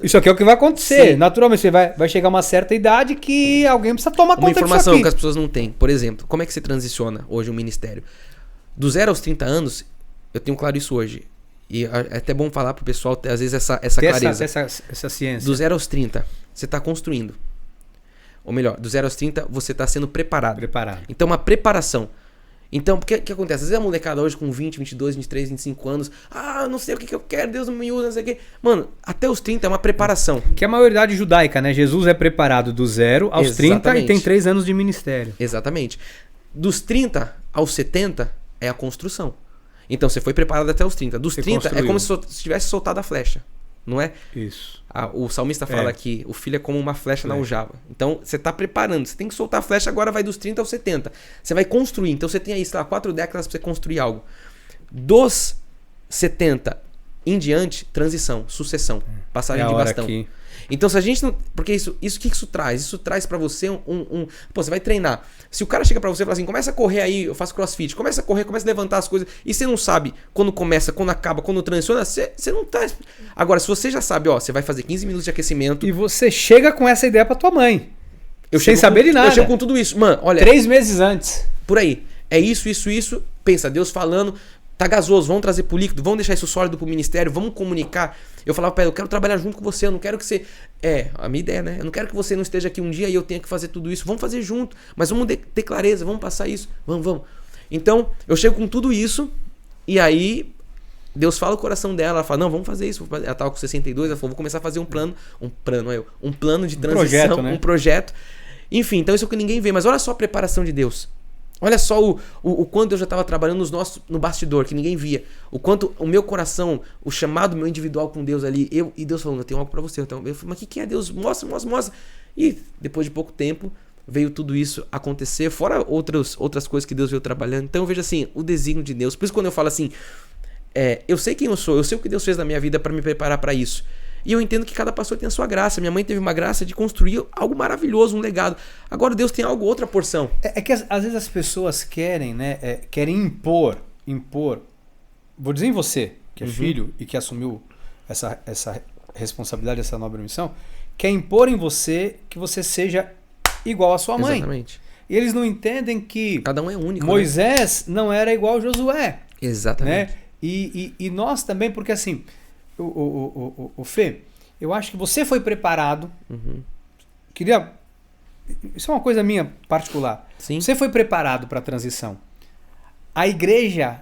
Isso aqui é o que vai acontecer. Sim. Naturalmente, você vai chegar a uma certa idade que alguém precisa tomar conta disso aqui. Uma informação que as pessoas não têm. Por exemplo, como é que você transiciona hoje um ministério? Do 0 aos 30 anos, eu tenho claro isso hoje. E é até bom falar pro pessoal ter, às vezes, essa clareza. Essa ciência. Do 0 aos 30, você está construindo. Ou melhor, do 0 aos 30, você está sendo preparado. Então, uma preparação. Então, o que acontece? Às vezes a molecada hoje com 20, 22, 23, 25 anos, não sei o que eu quero, Deus não me usa, não sei o que. Mano, até os 30 é uma preparação. Que é a maioridade judaica, né? Jesus é preparado do 0 aos 30 e tem 3 anos de ministério. Exatamente. Dos 30 aos 70 é a construção. Então, você foi preparado até os 30. Dos 30 é como se tivesse soltado a flecha. Não é? Isso. O salmista fala que o filho é como uma flecha na aljava. Então, você está preparando. Você tem que soltar a flecha, agora vai dos 30 aos 70. Você vai construir. Então, você tem aí, 4 décadas para você construir algo. Dos 70 em diante, transição, sucessão, passagem de bastão. Aqui. Então, se a gente não... Porque o que isso traz? Isso traz pra você Pô, você vai treinar. Se o cara chega pra você e fala assim, começa a correr aí, eu faço crossfit, começa a correr, começa a levantar as coisas, e você não sabe quando começa, quando acaba, quando transiciona, você não tá... Agora, se você já sabe, você vai fazer 15 minutos de aquecimento... E você chega com essa ideia pra tua mãe. Sem saber de nada. Eu chego com tudo isso. Mano, olha... 3 meses antes. Por aí. É isso. Pensa, Deus falando... Tá gasoso, vamos trazer pro líquido, vamos deixar isso sólido pro ministério, vamos comunicar. Eu falava pra ela, eu quero trabalhar junto com você, eu não quero que você... a minha ideia, né? Eu não quero que você não esteja aqui um dia e eu tenha que fazer tudo isso. Vamos fazer junto, mas vamos ter clareza, vamos passar isso, vamos. Então, eu chego com tudo isso e aí Deus fala o coração dela, ela fala, não, vamos fazer isso. Ela tava com 62, ela falou, vou começar a fazer um plano de transição, projeto, né? Um projeto. Enfim, então isso é o que ninguém vê, mas olha só a preparação de Deus. Olha só o quanto eu já estava trabalhando no bastidor, que ninguém via. O quanto o meu coração, o chamado meu individual com Deus ali, e Deus falando, eu tenho algo para você. Então, eu falei, mas o que é Deus? Mostra. E depois de pouco tempo, veio tudo isso acontecer, fora outras coisas que Deus veio trabalhando. Então eu vejo assim, o desígnio de Deus. Por isso quando eu falo assim, eu sei quem eu sou, eu sei o que Deus fez na minha vida para me preparar para isso. E eu entendo que cada pastor tem a sua graça. Minha mãe teve uma graça de construir algo maravilhoso, um legado. Agora Deus tem algo, outra porção. É que às vezes as pessoas querem, né? Querem impor. Vou dizer em você, que é filho e que assumiu essa responsabilidade, essa nobre missão, quer impor em você que você seja igual à sua mãe. Exatamente. E eles não entendem que cada um é único. Moisés não era igual a Josué. Exatamente. Né? E nós também, porque assim... O Fê, eu acho que você foi preparado. Isso é uma coisa minha particular. Sim. Você foi preparado para a transição. A igreja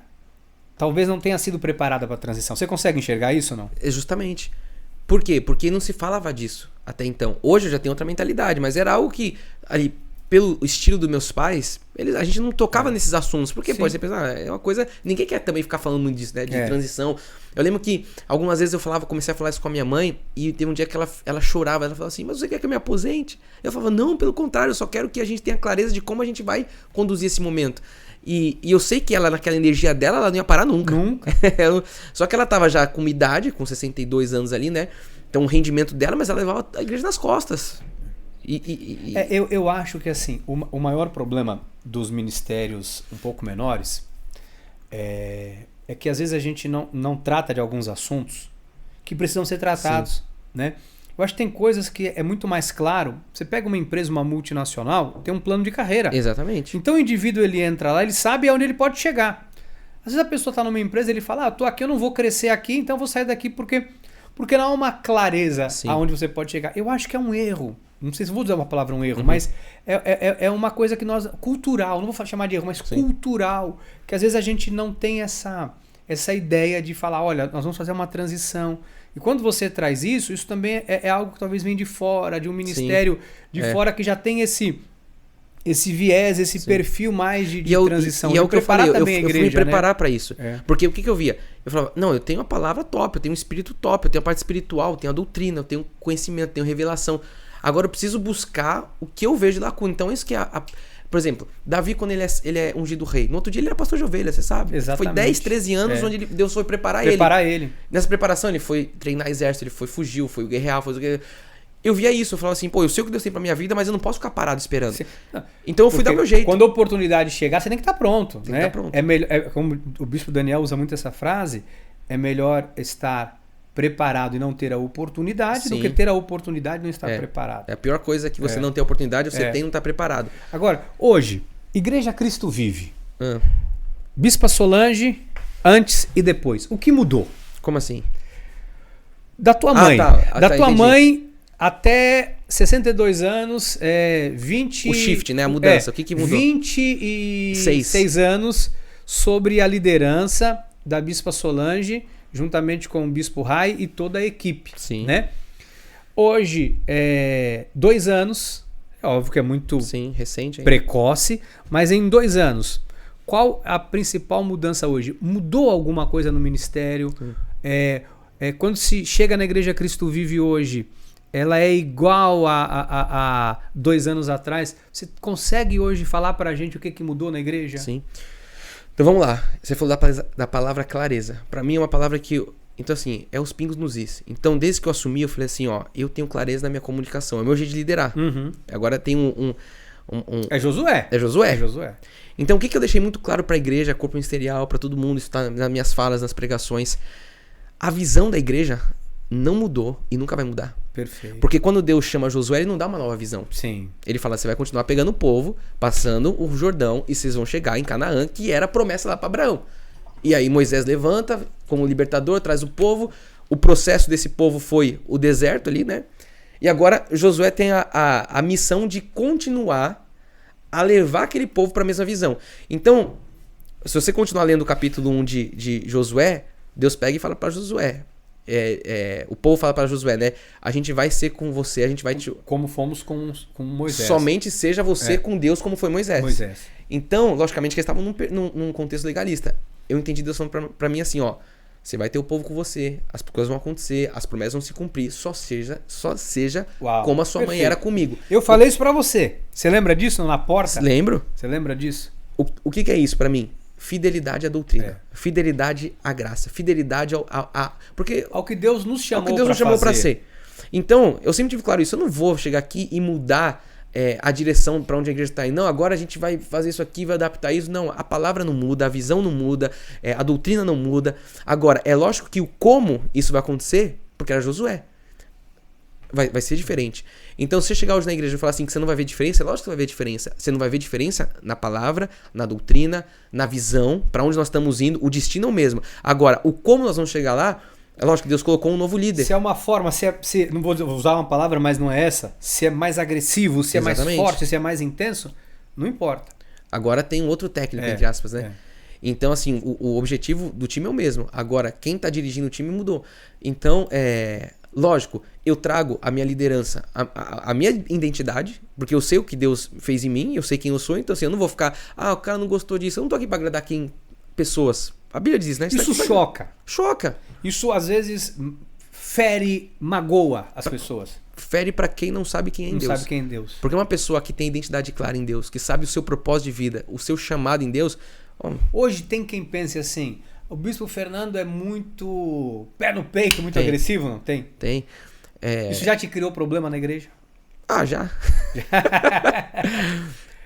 talvez não tenha sido preparada para a transição. Você consegue enxergar isso ou não? É justamente. Por quê? Porque não se falava disso até então. Hoje eu já tenho outra mentalidade, mas era algo que, ali, pelo estilo dos meus pais, a gente não tocava nesses assuntos. Porque, pô, você pensa, é uma coisa... Ninguém quer também ficar falando muito disso, né? De transição. Eu lembro que algumas vezes comecei a falar isso com a minha mãe, e teve um dia que ela chorava, ela falava assim, mas você quer que eu me aposente? Eu falava, não, pelo contrário, eu só quero que a gente tenha clareza de como a gente vai conduzir esse momento. E eu sei que ela, naquela energia dela, ela não ia parar nunca. Nunca. Só que ela tava já com uma idade, com 62 anos ali, né? Então o rendimento dela, mas ela levava a igreja nas costas. Eu acho que assim, o maior problema dos ministérios um pouco menores é que às vezes a gente não trata de alguns assuntos que precisam ser tratados, né? Eu acho que tem coisas que é muito mais claro. Você pega uma empresa, uma multinacional, tem um plano de carreira. Exatamente. Então o indivíduo ele entra lá, ele sabe aonde ele pode chegar. Às vezes a pessoa está numa empresa, ele fala, tô aqui, eu não vou crescer aqui, então eu vou sair daqui porque não há uma clareza aonde você pode chegar. Eu acho que é um erro. Não sei se vou usar uma palavra um erro, mas é uma coisa que cultural, não vou chamar de erro, mas cultural, que às vezes a gente não tem essa ideia de falar, olha, nós vamos fazer uma transição. E quando você traz isso também é algo que talvez vem de fora, de um ministério fora que já tem esse viés, esse perfil mais de transição. E é o que eu falei, eu fui me preparar para isso. Porque o que eu via? Eu falava, não, eu tenho a palavra top, eu tenho um espírito top, eu tenho a parte espiritual, eu tenho a doutrina, eu tenho conhecimento, eu tenho revelação. Agora eu preciso buscar o que eu vejo de lacuna. Então isso que por exemplo, Davi, quando ele é ungido rei, no outro dia ele era pastor de ovelha, você sabe? Exatamente. Foi 10, 13 anos onde Deus foi preparar ele. Nessa preparação ele foi treinar exército, ele fugiu, foi guerrear, eu via isso, eu falava assim, pô, eu sei o que Deus tem pra minha vida, mas eu não posso ficar parado esperando. Então eu fui dar meu jeito. Quando a oportunidade chegar, você tem que estar pronto. Tem que estar pronto. Como o bispo Daniel usa muito essa frase, é melhor estar preparado e não ter a oportunidade do que ter a oportunidade e não estar preparado. É a pior coisa é que você não ter a oportunidade, você tem e não estar preparado. Agora, hoje, Igreja Cristo Vive. Bispa Solange, antes e depois. O que mudou? Como assim? Da tua mãe. Da tua mãe até 62 anos, 20... O shift, né? A mudança. O que mudou? 26 anos sobre a liderança da Bispa Solange, juntamente com o Bispo Rai e toda a equipe. Sim. Né? Hoje, 2 anos, é óbvio que é muito recente precoce, mas em 2 anos, qual a principal mudança hoje? Mudou alguma coisa no ministério? Quando se chega na Igreja Cristo Vive hoje, ela é igual a 2 anos atrás? Você consegue hoje falar pra gente o que mudou na igreja? Sim. Então vamos lá. Você falou da palavra clareza. Pra mim é uma palavra que... Então assim, é os pingos nos is. Então desde que eu assumi, eu falei assim, eu tenho clareza na minha comunicação. É o meu jeito de liderar. Agora tem É Josué. É Josué. Então o que eu deixei muito claro pra igreja, corpo ministerial, pra todo mundo, isso tá nas minhas falas, nas pregações. A visão da igreja não mudou e nunca vai mudar. Perfeito. Porque quando Deus chama Josué, ele não dá uma nova visão. Sim. Ele fala, você vai continuar pegando o povo, passando o Jordão, e vocês vão chegar em Canaã, que era a promessa lá para Abraão. E aí Moisés levanta como libertador, traz o povo. O processo desse povo foi o deserto ali, né? E agora Josué tem a missão de continuar a levar aquele povo para a mesma visão. Então, se você continuar lendo o capítulo 1 de Josué, Deus pega e fala para Josué... o povo fala para Josué, né? A gente vai ser com você, a gente vai te... Como fomos com Moisés. Somente seja você com Deus como foi Moisés. Então, logicamente que eles estavam num contexto legalista. Eu entendi Deus falando pra mim assim, você vai ter o povo com você, as coisas vão acontecer, as promessas vão se cumprir, só seja como a sua mãe era comigo. Eu falei isso pra você. Você lembra disso na porta? Lembro. Você lembra disso? O que é isso pra mim? Fidelidade à doutrina, fidelidade à graça, fidelidade ao que Deus nos chamou para ser. Então, eu sempre tive claro isso. Eu não vou chegar aqui e mudar a direção para onde a igreja está indo. Não, agora a gente vai fazer isso aqui, vai adaptar isso. Não, a palavra não muda, a visão não muda, a doutrina não muda. Agora, é lógico que o como isso vai acontecer, porque era Josué. Vai ser diferente. Então, se você chegar hoje na igreja e falar assim que você não vai ver diferença, é lógico que você vai ver diferença. Você não vai ver diferença na palavra, na doutrina, na visão, para onde nós estamos indo. O destino é o mesmo. Agora, o como nós vamos chegar lá, é lógico que Deus colocou um novo líder. Se é uma forma, não vou usar uma palavra, mas não é essa. Se é mais agressivo, se é mais forte, se é mais intenso, não importa. Agora tem um outro técnico, entre aspas, né? Então, assim, o objetivo do time é o mesmo. Agora, quem tá dirigindo o time mudou. Então, lógico, eu trago a minha liderança, a minha identidade, porque eu sei o que Deus fez em mim, eu sei quem eu sou, então assim, eu não vou ficar, o cara não gostou disso, eu não tô aqui pra agradar pessoas. A Bíblia diz, né? Isso choca. Choca. Isso às vezes fere, magoa as pessoas. Fere pra quem não sabe quem é em Deus. Não sabe quem é Deus. Porque uma pessoa que tem identidade clara em Deus, que sabe o seu propósito de vida, o seu chamado em Deus... Hoje tem quem pense assim, o Bispo Fernando é muito pé no peito, muito Tem. agressivo, não tem? Tem. Isso já te criou problema na igreja? Já.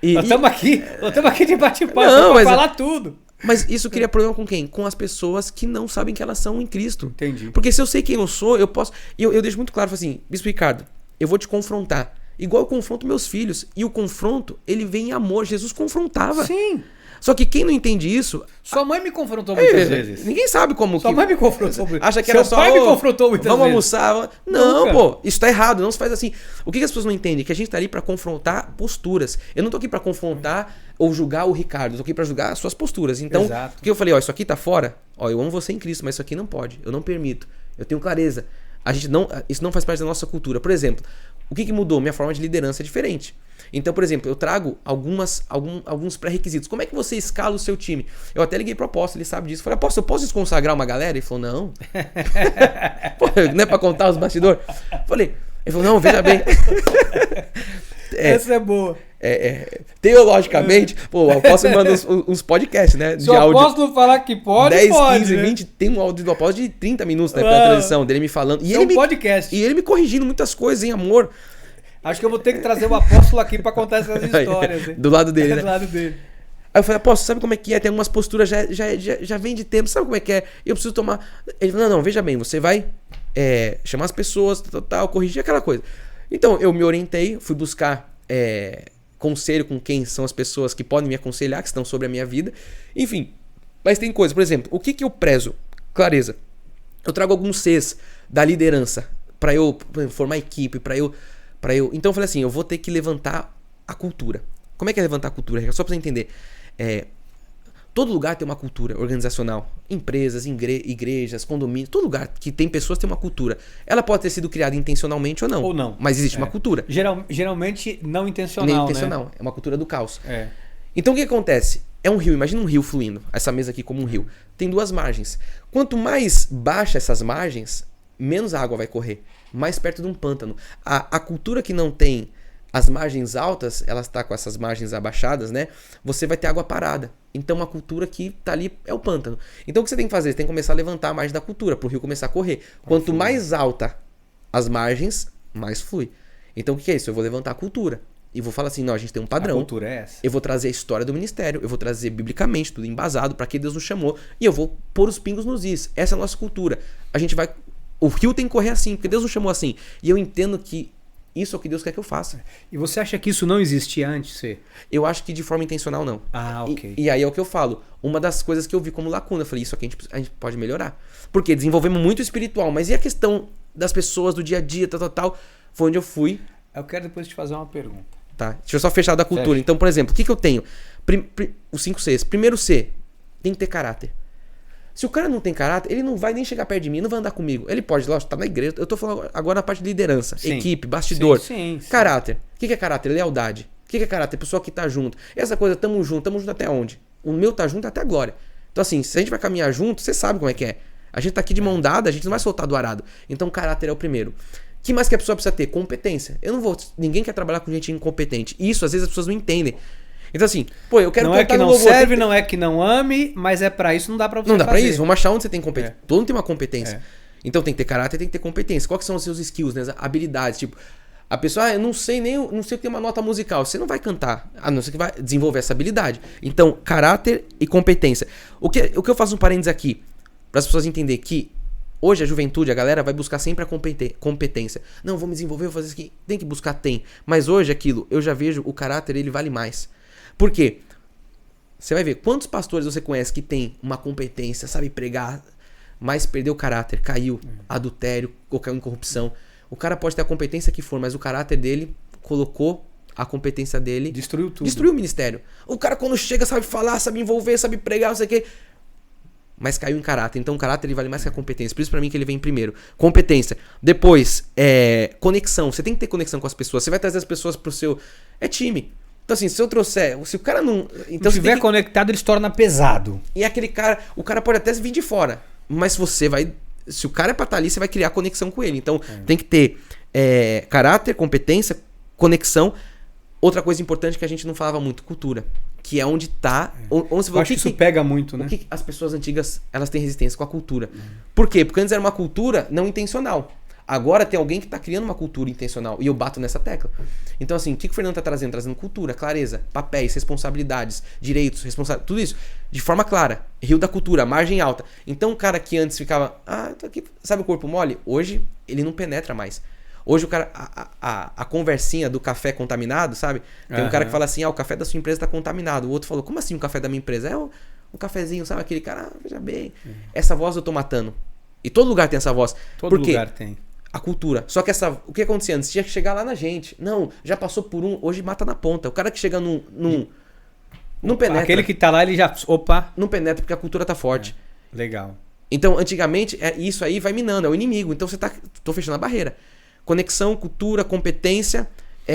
Nós estamos aqui de bate-papo pra falar tudo. Mas isso cria problema com quem? Com as pessoas que não sabem que elas são em Cristo. Entendi. Porque se eu sei quem eu sou, eu posso... Eu deixo muito claro, assim, Bispo Ricardo, eu vou te confrontar. Igual eu confronto meus filhos. E o confronto, ele vem em amor. Jesus confrontava. Sim. Só que quem não entende isso... Sua mãe me confrontou muitas vezes. Ninguém sabe como Sua mãe me confrontou. Acha que Seu era só... pai me confrontou muitas vamos vezes. almoçar. Não, pô. Isso tá errado. Não se faz assim. O que as pessoas não entendem? Que a gente tá ali pra confrontar posturas. Eu não tô aqui pra confrontar ou julgar o Ricardo. Eu tô aqui pra julgar as suas posturas. Então, Exato. o que eu falei? Isso aqui tá fora. Eu amo você em Cristo, mas isso aqui não pode. Eu não permito. Eu tenho clareza. Isso não faz parte da nossa cultura. Por exemplo, o que mudou? Minha forma de liderança é diferente. Então, por exemplo, eu trago alguns pré-requisitos. Como é que você escala o seu time? Eu até liguei pro apóstolo, ele sabe disso. Falei, apóstolo, eu posso desconsagrar uma galera? Ele falou, não. Pô, não é pra contar os bastidores? Ele falou, não, veja bem. Essa é boa. Teologicamente, o apóstolo manda uns podcasts, né? Se o apóstolo falar que pode, 10, pode, 15, né? 20, tem um áudio do apóstolo de 30 minutos, né? Pela transição dele me falando. É um podcast. E ele me corrigindo muitas coisas em amor. Acho que eu vou ter que trazer o apóstolo aqui pra contar essas histórias. Hein? Do lado dele, né? Do lado dele. Aí eu falei, apóstolo, sabe como é que é? Tem algumas posturas, já vem de tempo, sabe como é que é? Eu preciso tomar... Ele falou, não, veja bem, você vai chamar as pessoas, corrigir aquela coisa. Então, eu me orientei, fui buscar conselho com quem são as pessoas que podem me aconselhar, que estão sobre a minha vida. Enfim, mas tem coisa, por exemplo, o que eu prezo? Clareza. Eu trago alguns Cs da liderança pra eu formar equipe, pra eu... Então eu falei assim, eu vou ter que levantar a cultura. Como é que é levantar a cultura? Só pra você entender. Todo lugar tem uma cultura organizacional. Empresas, igrejas, condomínios, todo lugar que tem pessoas tem uma cultura. Ela pode ter sido criada intencionalmente ou não. Ou não. Mas existe uma cultura. Geralmente não intencional, Nem intencional. Né? É uma cultura do caos. É. Então o que acontece? É um rio, imagina um rio fluindo. Essa mesa aqui como um rio. Tem duas margens. Quanto mais baixa essas margens, menos água vai correr. Mais perto de um pântano. A cultura que não tem as margens altas, ela está com essas margens abaixadas, né? Você vai ter água parada. Então uma cultura que tá ali é o pântano. Então o que você tem que fazer? Você tem que começar a levantar a margem da cultura, para o rio começar a correr. Quanto mais alta as margens, mais flui. Então o que é isso? Eu vou levantar a cultura. E vou falar assim, não, a gente tem um padrão. A cultura é essa. Eu vou trazer a história do ministério, eu vou trazer biblicamente, tudo embasado, para que Deus nos chamou. E eu vou pôr os pingos nos is. Essa é a nossa cultura. A gente vai... O rio tem que correr assim, porque Deus nos chamou assim. E eu entendo que isso é o que Deus quer que eu faça. E você acha que isso não existia antes? Eu acho que de forma intencional não. Ok. E aí é o que eu falo. Uma das coisas que eu vi como lacuna, eu falei, isso aqui a gente pode melhorar. Porque desenvolvemos muito espiritual, mas e a questão das pessoas, do dia a dia, tal, foi onde eu fui. Eu quero depois te fazer uma pergunta. Tá, deixa eu só fechar da cultura. Fecha. Então, por exemplo, o que eu tenho? Os 5 Cs. Primeiro C, tem que ter caráter. Se o cara não tem caráter, ele não vai nem chegar perto de mim, não vai andar comigo. Ele pode, lógico, tá na igreja. Eu tô falando agora na parte de liderança, Sim. equipe, bastidor. Sim. Caráter. O que é caráter? Lealdade. O que é caráter? Pessoa que tá junto. Essa coisa, tamo junto até onde? O meu tá junto até a glória. Então assim, se a gente vai caminhar junto, você sabe como é que é. A gente tá aqui de mão dada, a gente não vai soltar do arado. Então caráter é o primeiro. O que mais que a pessoa precisa ter? Competência. Ninguém quer trabalhar com gente incompetente. Isso às vezes as pessoas não entendem. Então assim, eu quero não é que não louvor, serve, não é que não ame, mas é pra isso, não dá pra você Não dá fazer. pra isso, vamos achar onde você tem competência. Todo mundo tem uma competência. É. Então tem que ter caráter, tem que ter competência. Quais que são os seus skills, né? As habilidades, tipo, a pessoa, eu não sei o que tem uma nota musical. Você não vai cantar, a não ser que vai desenvolver essa habilidade. Então, caráter e competência. O que eu faço um parênteses aqui, para as pessoas entenderem que hoje a juventude, a galera vai buscar sempre a competência. Não, vou me desenvolver, vou fazer isso aqui. Tem que buscar, tem. Mas hoje aquilo, eu já vejo o caráter, ele vale mais. Por quê? Você vai ver quantos pastores você conhece que tem uma competência, sabe pregar, mas perdeu o caráter, caiu, adultério, ou caiu em corrupção. O cara pode ter a competência que for, mas o caráter dele colocou a competência dele. Destruiu tudo. Destruiu o ministério. O cara quando chega sabe falar, sabe envolver, sabe pregar, não sei o quê. Mas caiu em caráter. Então o caráter ele vale mais que a competência. Por isso pra mim que ele vem primeiro. Competência. Depois, conexão. Você tem que ter conexão com as pessoas. Você vai trazer as pessoas pro seu... É time. Então assim, se eu trouxer... Se o cara não... Então, se estiver conectado, ele se torna pesado. E aquele cara... O cara pode até vir de fora. Mas você vai... Se o cara é pra estar ali, você vai criar conexão com ele. Então tem que ter caráter, competência, conexão. Outra coisa importante que a gente não falava muito, cultura. Que é onde tá... Onde você Eu acho que isso pega muito, né? O que as pessoas antigas elas têm resistência com a cultura. Por quê? Porque antes era uma cultura não intencional. Agora tem alguém que está criando uma cultura intencional. E eu bato nessa tecla. Então assim, o que o Fernando está trazendo? Trazendo cultura, clareza, papéis, responsabilidades, direitos, tudo isso. De forma clara. Rio da cultura, margem alta. Então o cara que antes ficava... tô aqui, sabe o corpo mole? Hoje ele não penetra mais. Hoje o cara, a conversinha do café contaminado, sabe? Tem um cara que fala assim, o café da sua empresa tá contaminado. O outro falou, como assim o café da minha empresa? É um cafezinho, sabe? Aquele cara, veja bem. Essa voz eu tô matando. E todo lugar tem essa voz. Todo lugar tem. A cultura. Só que o que acontecia antes? Tinha que chegar lá na gente. Não, já passou por hoje mata na ponta. O cara que chega não penetra. Aquele que tá lá, ele já... Opa! Não penetra porque a cultura tá forte. Legal. Então, antigamente, isso aí vai minando, é o inimigo. Então tô fechando a barreira. Conexão, cultura, competência,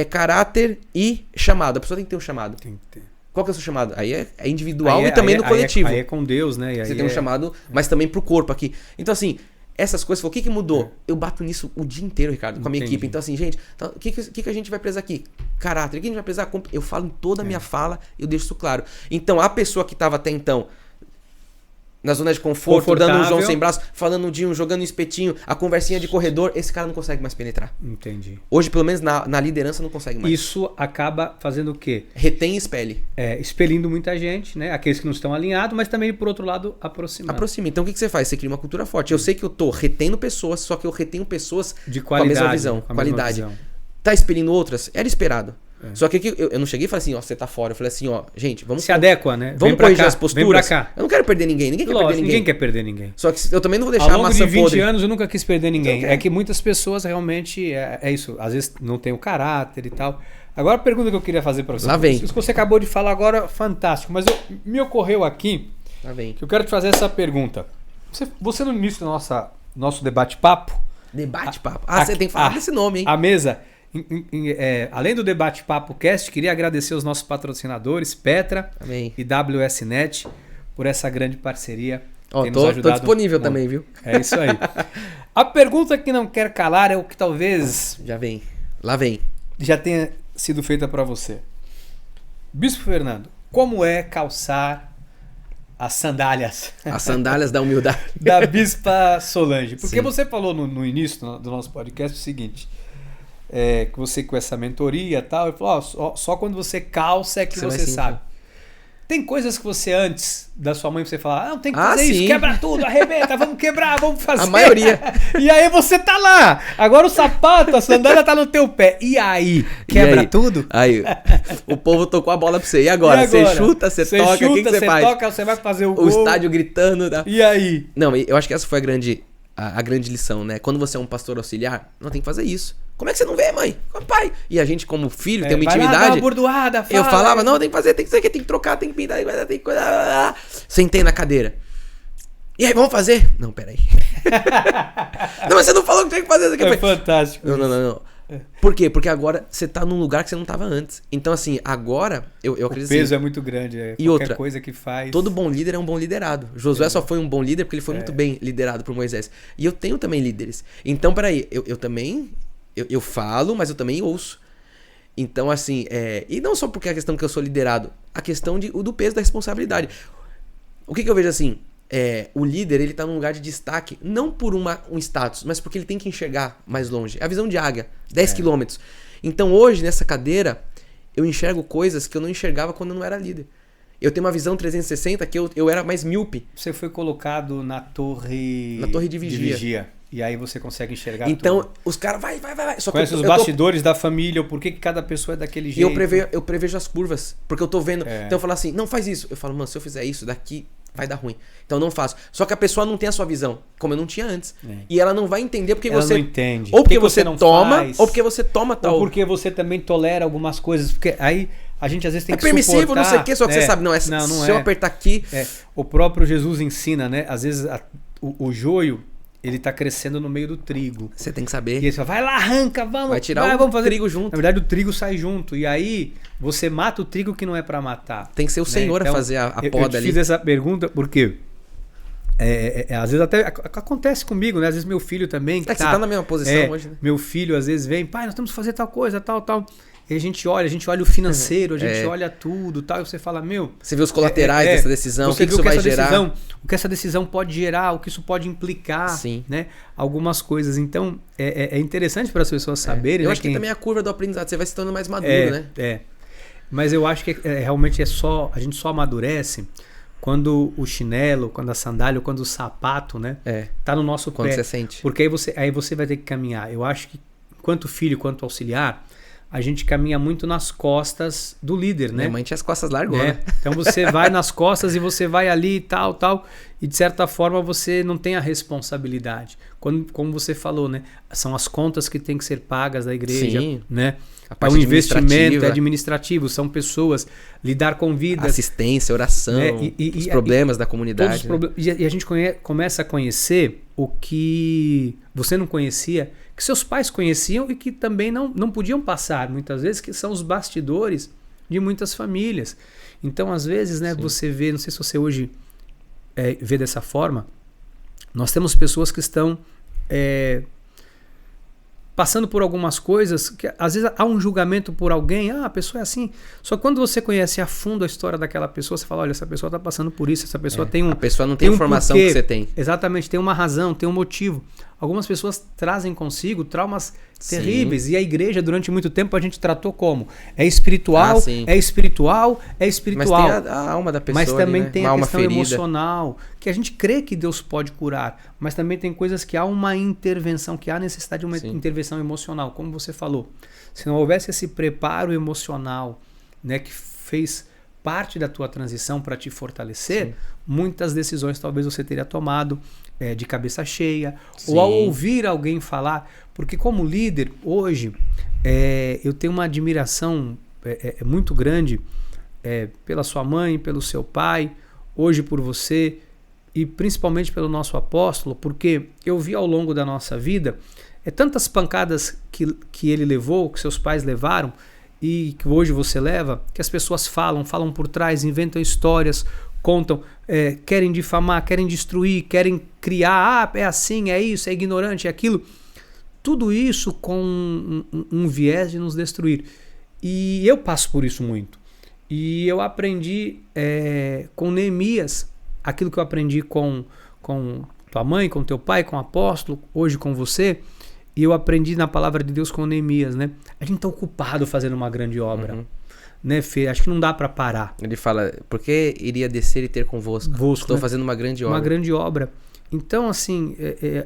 caráter e chamado. A pessoa tem que ter um chamado. Tem que ter. Qual que é o seu chamado? Aí é individual e também no coletivo. Aí é com Deus, né? E aí você tem um chamado, mas também pro corpo aqui. Então assim, essas coisas, o que mudou? Eu bato nisso o dia inteiro, Ricardo, com a minha equipe. Então assim, gente, o que a gente vai prezar aqui? Caráter. O que a gente vai prezar? Eu falo em toda a minha fala, eu deixo isso claro. Então a pessoa que estava até então na zona de conforto, dando um João sem braço, falando de jogando um espetinho, a conversinha de corredor, esse cara não consegue mais penetrar. Entendi. Hoje, pelo menos na liderança, não consegue mais. Isso acaba fazendo o quê? Retém e expele. Expelindo muita gente, né? Aqueles que não estão alinhados, mas também, por outro lado, aproximando. Aproxima. Então, o que você faz? Você cria uma cultura forte. Eu sei que eu tô retendo pessoas, só que eu retenho pessoas de qualidade, com a mesma visão. Com a qualidade. mesma visão. Tá expelindo outras? Era esperado. Só que aqui, eu não cheguei e falei assim, você tá fora. Eu falei assim, gente, vamos... Se adequa, né? Vamos corrigir as posturas. Vem pra cá. Eu não quero perder ninguém. Ninguém quer perder ninguém. Ninguém quer perder ninguém. Só que eu também não vou deixar a maçã podre. Ao longo de 20 anos eu nunca quis perder ninguém. Então, é que muitas pessoas realmente... É isso. Às vezes não tem o caráter e tal. Agora a pergunta que eu queria fazer pra você. Lá vem. Isso que você acabou de falar agora, fantástico. Mas me ocorreu aqui... Lá vem. Que eu quero te fazer essa pergunta. Você no início do nosso debate-papo... Debate-papo. Você tem que falar desse nome, hein? A mesa... além do Debate Papo Cast, queria agradecer os nossos patrocinadores, Petra Amém. e WSNet, por essa grande parceria. Tô disponível também, viu? É isso aí. A pergunta que não quer calar é o que talvez... Já vem. Lá vem. Já tenha sido feita para você. Bispo Fernando, como é calçar as sandálias? As sandálias da humildade. Da Bispa Solange. Porque Sim. você falou no início do nosso podcast o seguinte... que você com essa mentoria e tal, ele falou, só quando você calça é que você sabe. Tem coisas que você antes da sua mãe você fala, não, tem que fazer isso, quebra tudo, arrebenta, vamos quebrar, vamos fazer. A maioria. E aí você tá lá. Agora o sapato, a sandália tá no teu pé. E aí? Quebra tudo? Aí, o povo tocou a bola pra você. E agora? Você chuta, você toca, o que você faz? Você toca, você vai fazer o gol. O estádio gritando. Tá? E aí? Não, eu acho que essa foi a grande lição, né? Quando você é um pastor auxiliar, não tem que fazer isso. Como é que você não vê, mãe? Pai. E a gente, como filho, tem uma intimidade. Vai lá, dá uma bordoada, fala. Eu falava, não, tem que fazer, tem que trocar, tem que pintar, tem que cuidar. Sentei na cadeira. E aí, vamos fazer? Não, peraí. Não, mas você não falou que tem que fazer. É fantástico. Não. Por quê? Porque agora você tá num lugar que você não tava antes. Então, assim, agora, eu acredito. O peso assim, é muito grande. E qualquer outra coisa que faz. Todo bom líder é um bom liderado. Josué só foi um bom líder porque ele foi muito bem liderado por Moisés. E eu tenho também líderes. Então, peraí, eu também. Eu falo, mas eu também ouço. Então, assim, e não só porque a questão que eu sou liderado, a questão do peso da responsabilidade. O que eu vejo assim? O líder, ele tá num lugar de destaque, não por um status, mas porque ele tem que enxergar mais longe. É a visão de águia, 10 quilômetros. Então, hoje, nessa cadeira, eu enxergo coisas que eu não enxergava quando eu não era líder. Eu tenho uma visão 360 que eu era mais míope. Você foi colocado na torre de vigia. E aí você consegue enxergar então, tudo. os caras, vai. Só conhece os bastidores da família, o porquê que cada pessoa é daquele jeito. E eu prevejo as curvas, porque eu tô vendo. Então eu falo assim, não faz isso. Eu falo, mano, se eu fizer isso, daqui vai dar ruim. Então eu não faço. Só que a pessoa não tem a sua visão, como eu não tinha antes. É. E ela não vai entender porque Ela você... não entende. Ou porque Por que você não toma, faz? ou porque você toma tal... Ou porque você também tolera algumas coisas. Porque aí a gente às vezes tem É que permissivo, suportar. não sei o quê, só que você sabe, não, não se eu apertar aqui... O próprio Jesus ensina, né? Às vezes o joio, ele tá crescendo no meio do trigo. Você tem que E saber. ele fala, vai lá, arranca, vamos. Vai tirar vamos o trigo junto. Na verdade, o trigo sai junto. E aí, você mata o trigo que não é para matar. Tem que ser o Senhor a fazer a poda eu ali. fiz essa pergunta porque... às vezes até acontece comigo, né? Às vezes meu filho também. Que você tá na mesma posição hoje, né? Meu filho às vezes vem, pai, nós temos que fazer tal coisa, tal. E a gente olha o financeiro, a gente olha tudo, tal. E você fala, meu. Você vê os colaterais dessa decisão, o que isso vai gerar. O que essa decisão pode gerar, o que isso pode implicar, Sim. né? Algumas coisas. Então, é interessante para as pessoas saberem. Eu né, acho que também é a curva do aprendizado, você vai se tornando mais maduro, né? Mas eu acho que realmente a gente só amadurece quando o chinelo, quando a sandália, quando o sapato, né? Tá no nosso quando pé. Você sente. Porque aí você vai ter que caminhar. Eu acho que, enquanto filho, quanto auxiliar, a gente caminha muito nas costas do líder, né? Minha mãe tinha as costas largonas. Então você vai nas costas e você vai ali e tal. E de certa forma você não tem a responsabilidade. Como você falou, né? São as contas que têm que ser pagas da igreja, Sim. né? A parte é um investimento administrativa. administrativo, são pessoas, lidar com vidas. Assistência, oração, os problemas da comunidade. E a gente começa a conhecer o que você não conhecia, que seus pais conheciam e que também não podiam passar, muitas vezes, que são os bastidores de muitas famílias. Então, às vezes, né, você vê, não sei se você hoje vê dessa forma, nós temos pessoas que estão passando por algumas coisas que às vezes há um julgamento por alguém, a pessoa é assim. Só que quando você conhece a fundo a história daquela pessoa, você fala, olha, essa pessoa está passando por isso, essa pessoa tem um... A pessoa não tem a informação que você tem. Exatamente, tem uma razão, tem um motivo. Algumas pessoas trazem consigo traumas terríveis e a igreja durante muito tempo a gente tratou como? É espiritual. Mas tem a alma da pessoa. Mas também ali, né? tem uma a alma questão ferida. emocional, que a gente crê que Deus pode curar, mas também tem coisas que há uma intervenção, que há necessidade de uma intervenção emocional, como você falou. Se não houvesse esse preparo emocional, né, que fez parte da tua transição para te fortalecer, muitas decisões talvez você teria tomado de cabeça cheia, ou ao ouvir alguém falar, porque como líder, hoje, eu tenho uma admiração muito grande pela sua mãe, pelo seu pai, hoje por você, e principalmente pelo nosso apóstolo, porque eu vi ao longo da nossa vida tantas pancadas que ele levou, que seus pais levaram, e que hoje você leva, que as pessoas falam por trás, inventam histórias, contam, querem difamar, querem destruir, querem criar, é assim, é isso, é ignorante, é aquilo. Tudo isso com um viés de nos destruir. E eu passo por isso muito. E eu aprendi com Neemias, aquilo que eu aprendi com tua mãe, com teu pai, com o apóstolo, hoje com você. E eu aprendi na palavra de Deus com Neemias, né? A gente está ocupado fazendo uma grande obra. Né, Fê? Acho que não dá para parar. Ele fala, porque iria descer e ter convosco? Estou fazendo uma grande obra. Uma grande obra. Então, assim,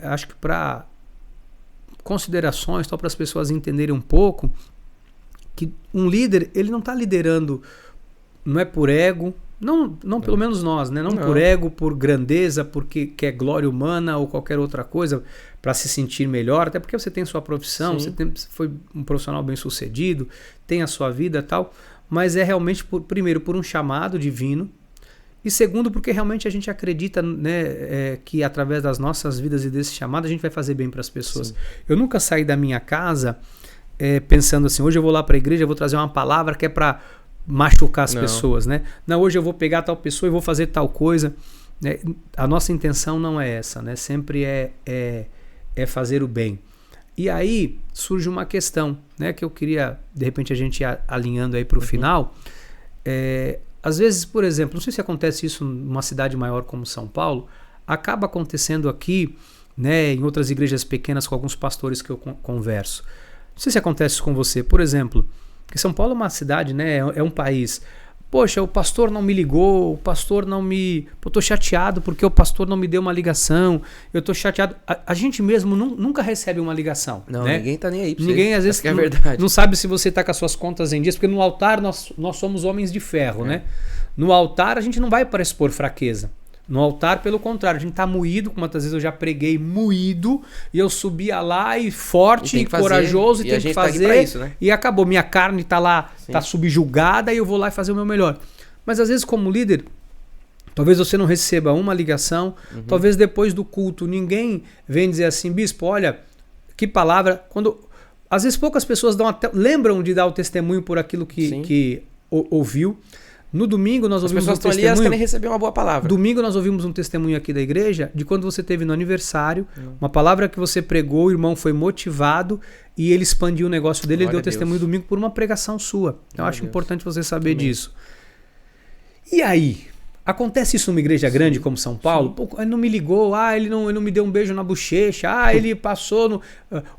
acho que para considerações, só para as pessoas entenderem um pouco, que um líder, ele não está liderando, não é por ego, não pelo menos nós, né? Não por ego, por grandeza, porque quer glória humana ou qualquer outra coisa para se sentir melhor, até porque você tem sua profissão, você foi um profissional bem sucedido, tem a sua vida e tal, mas é realmente, primeiro, por um chamado divino, e segundo, porque realmente a gente acredita, né, que através das nossas vidas e desse chamado a gente vai fazer bem para as pessoas. Sim. Eu nunca saí da minha casa pensando assim, hoje eu vou lá para a igreja, eu vou trazer uma palavra que é para machucar as pessoas, né? Não, hoje eu vou pegar tal pessoa e vou fazer tal coisa, né? A nossa intenção não é essa, né? Sempre é fazer o bem. E aí surge uma questão, né? Que eu queria, de repente, a gente ir alinhando aí para o final. Às vezes, por exemplo, não sei se acontece isso numa cidade maior como São Paulo, acaba acontecendo aqui, né? Em outras igrejas pequenas com alguns pastores que eu converso. Não sei se acontece isso com você, por exemplo. Porque São Paulo é uma cidade, né? É um país. Poxa, o pastor não me ligou, o pastor não me... Eu tô chateado porque o pastor não me deu uma ligação, eu tô chateado. A gente mesmo nunca recebe uma ligação. Não, né? Ninguém tá nem aí pra Ninguém, você. às vezes, é verdade. Não sabe se você tá com as suas contas em dias, porque no altar nós somos homens de ferro, né? No altar a gente não vai para expor fraqueza. No altar, pelo contrário, a gente tá moído, como muitas vezes eu já preguei moído, e eu subia lá e forte, e corajoso, e tem que fazer, tá isso, né? e acabou. Minha carne tá lá, Sim. tá subjugada, e eu vou lá e fazer o meu melhor. Mas às vezes, como líder, talvez você não receba uma ligação, talvez depois do culto ninguém vem dizer assim, bispo, olha, que palavra. Às vezes poucas pessoas lembram de dar o testemunho por aquilo que ouviu. No domingo nós ouvimos um testemunho. Elas querem receber uma boa palavra. Domingo nós ouvimos um testemunho aqui da igreja de quando você teve no aniversário, uma palavra que você pregou, o irmão foi motivado e ele expandiu o negócio dele, ele deu testemunho domingo por uma pregação sua. Eu acho importante você saber disso. E aí? Acontece isso numa igreja grande como São Paulo? Pô, ele não me ligou, ele não me deu um beijo na bochecha, ele passou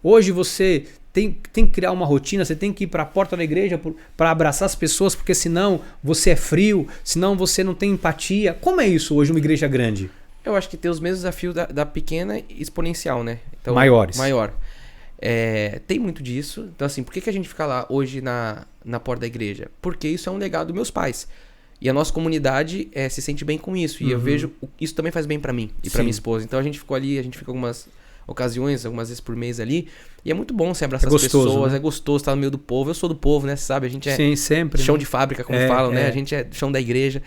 hoje você tem que criar uma rotina, você tem que ir para a porta da igreja para abraçar as pessoas, porque senão você é frio, senão você não tem empatia. Como é isso hoje numa igreja grande? Eu acho que tem os mesmos desafios da pequena exponencial, né? Então, Maiores. Maior. Tem muito disso. Então, assim, por que a gente fica lá hoje na porta da igreja? Porque isso é um legado dos meus pais. E a nossa comunidade se sente bem com isso. E eu vejo isso também faz bem pra mim e pra minha esposa. Então a gente ficou ali, a gente fica algumas ocasiões, algumas vezes por mês ali. E é muito bom você abraçar as pessoas, né? É gostoso estar no meio do povo. Eu sou do povo, né? Você sabe, a gente é Sim, sempre, chão de fábrica, como falam, né? A gente é chão da igreja.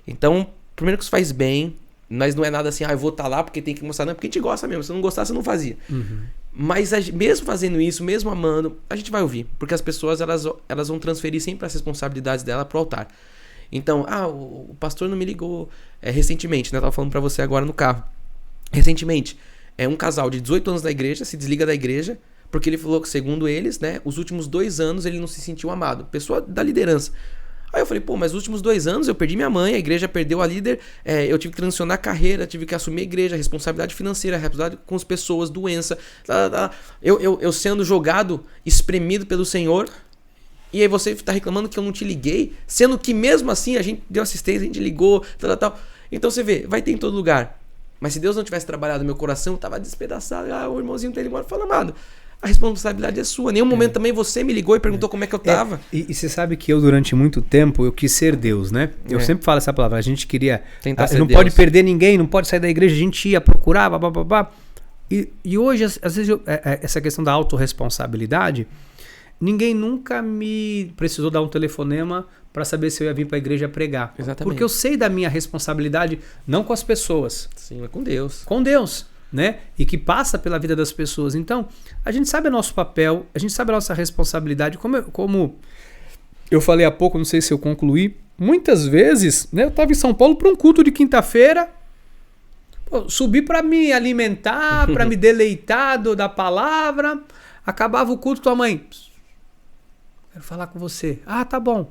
Então, primeiro que isso faz bem, mas não é nada assim, eu vou estar lá porque tem que mostrar. Não, é porque a gente gosta mesmo. Se não gostasse, você não fazia. Mas mesmo fazendo isso, mesmo amando, a gente vai ouvir. Porque as pessoas, elas vão transferir sempre as responsabilidades dela pro altar. Então, o pastor não me ligou recentemente, né? Eu tava falando pra você agora no carro. Recentemente, um casal de 18 anos da igreja se desliga da igreja porque ele falou que, segundo eles, né, os últimos 2 anos ele não se sentiu amado. Pessoa da liderança. Aí eu falei, mas os últimos 2 anos eu perdi minha mãe, a igreja perdeu a líder, eu tive que transicionar a carreira, tive que assumir a igreja, responsabilidade financeira, responsabilidade com as pessoas, doença. Eu sendo jogado, espremido pelo Senhor. E aí você tá reclamando que eu não te liguei, sendo que mesmo assim a gente deu assistência, a gente ligou, tal. Então você vê, vai ter em todo lugar. Mas se Deus não tivesse trabalhado no meu coração, eu tava despedaçado. O irmãozinho tá indo embora. Fala, amado, a responsabilidade é sua. Em nenhum momento também você me ligou e perguntou como é que eu tava. E você sabe que eu, durante muito tempo, eu quis ser Deus, né? Eu sempre falo essa palavra. A gente queria... não pode perder ninguém, não pode sair da igreja. A gente ia procurar, babá. E hoje, às vezes, essa questão da autorresponsabilidade... Ninguém nunca me precisou dar um telefonema para saber se eu ia vir para a igreja pregar. Exatamente. Porque eu sei da minha responsabilidade, não com as pessoas. Sim, mas com Deus. Com Deus, né? E que passa pela vida das pessoas. Então, a gente sabe o nosso papel, a gente sabe a nossa responsabilidade. Como eu falei há pouco, não sei se eu concluí, muitas vezes, né, eu estava em São Paulo para um culto de quinta-feira, subi para me alimentar, para me deleitar da palavra, acabava o culto, tua mãe... Quero falar com você. Tá bom.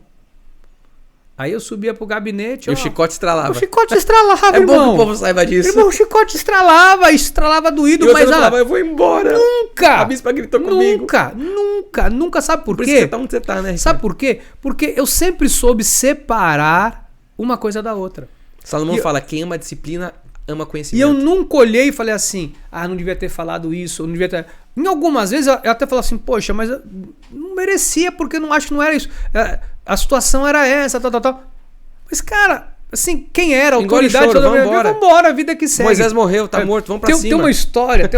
Aí eu subia pro gabinete. E o chicote estralava. O chicote estralava, irmão. É bom que o povo saiba disso. Irmão, o chicote estralava doído, mas... eu vou embora. Nunca! A bispa gritou comigo. Nunca. Sabe por quê? Por isso que tá onde você tá, né? Sabe por quê? Porque eu sempre soube separar uma coisa da outra. Salomão fala, quem ama disciplina, ama conhecimento. E eu nunca olhei e falei assim, não devia ter falado isso, eu não devia ter... Em algumas vezes eu até falo assim, poxa, mas eu não merecia, porque eu não acho que não era isso. A situação era essa, tal. Mas, cara, assim, quem era? A autoridade... Vambora, a vida que segue. Moisés morreu, tá morto, vamos pra cima. Tem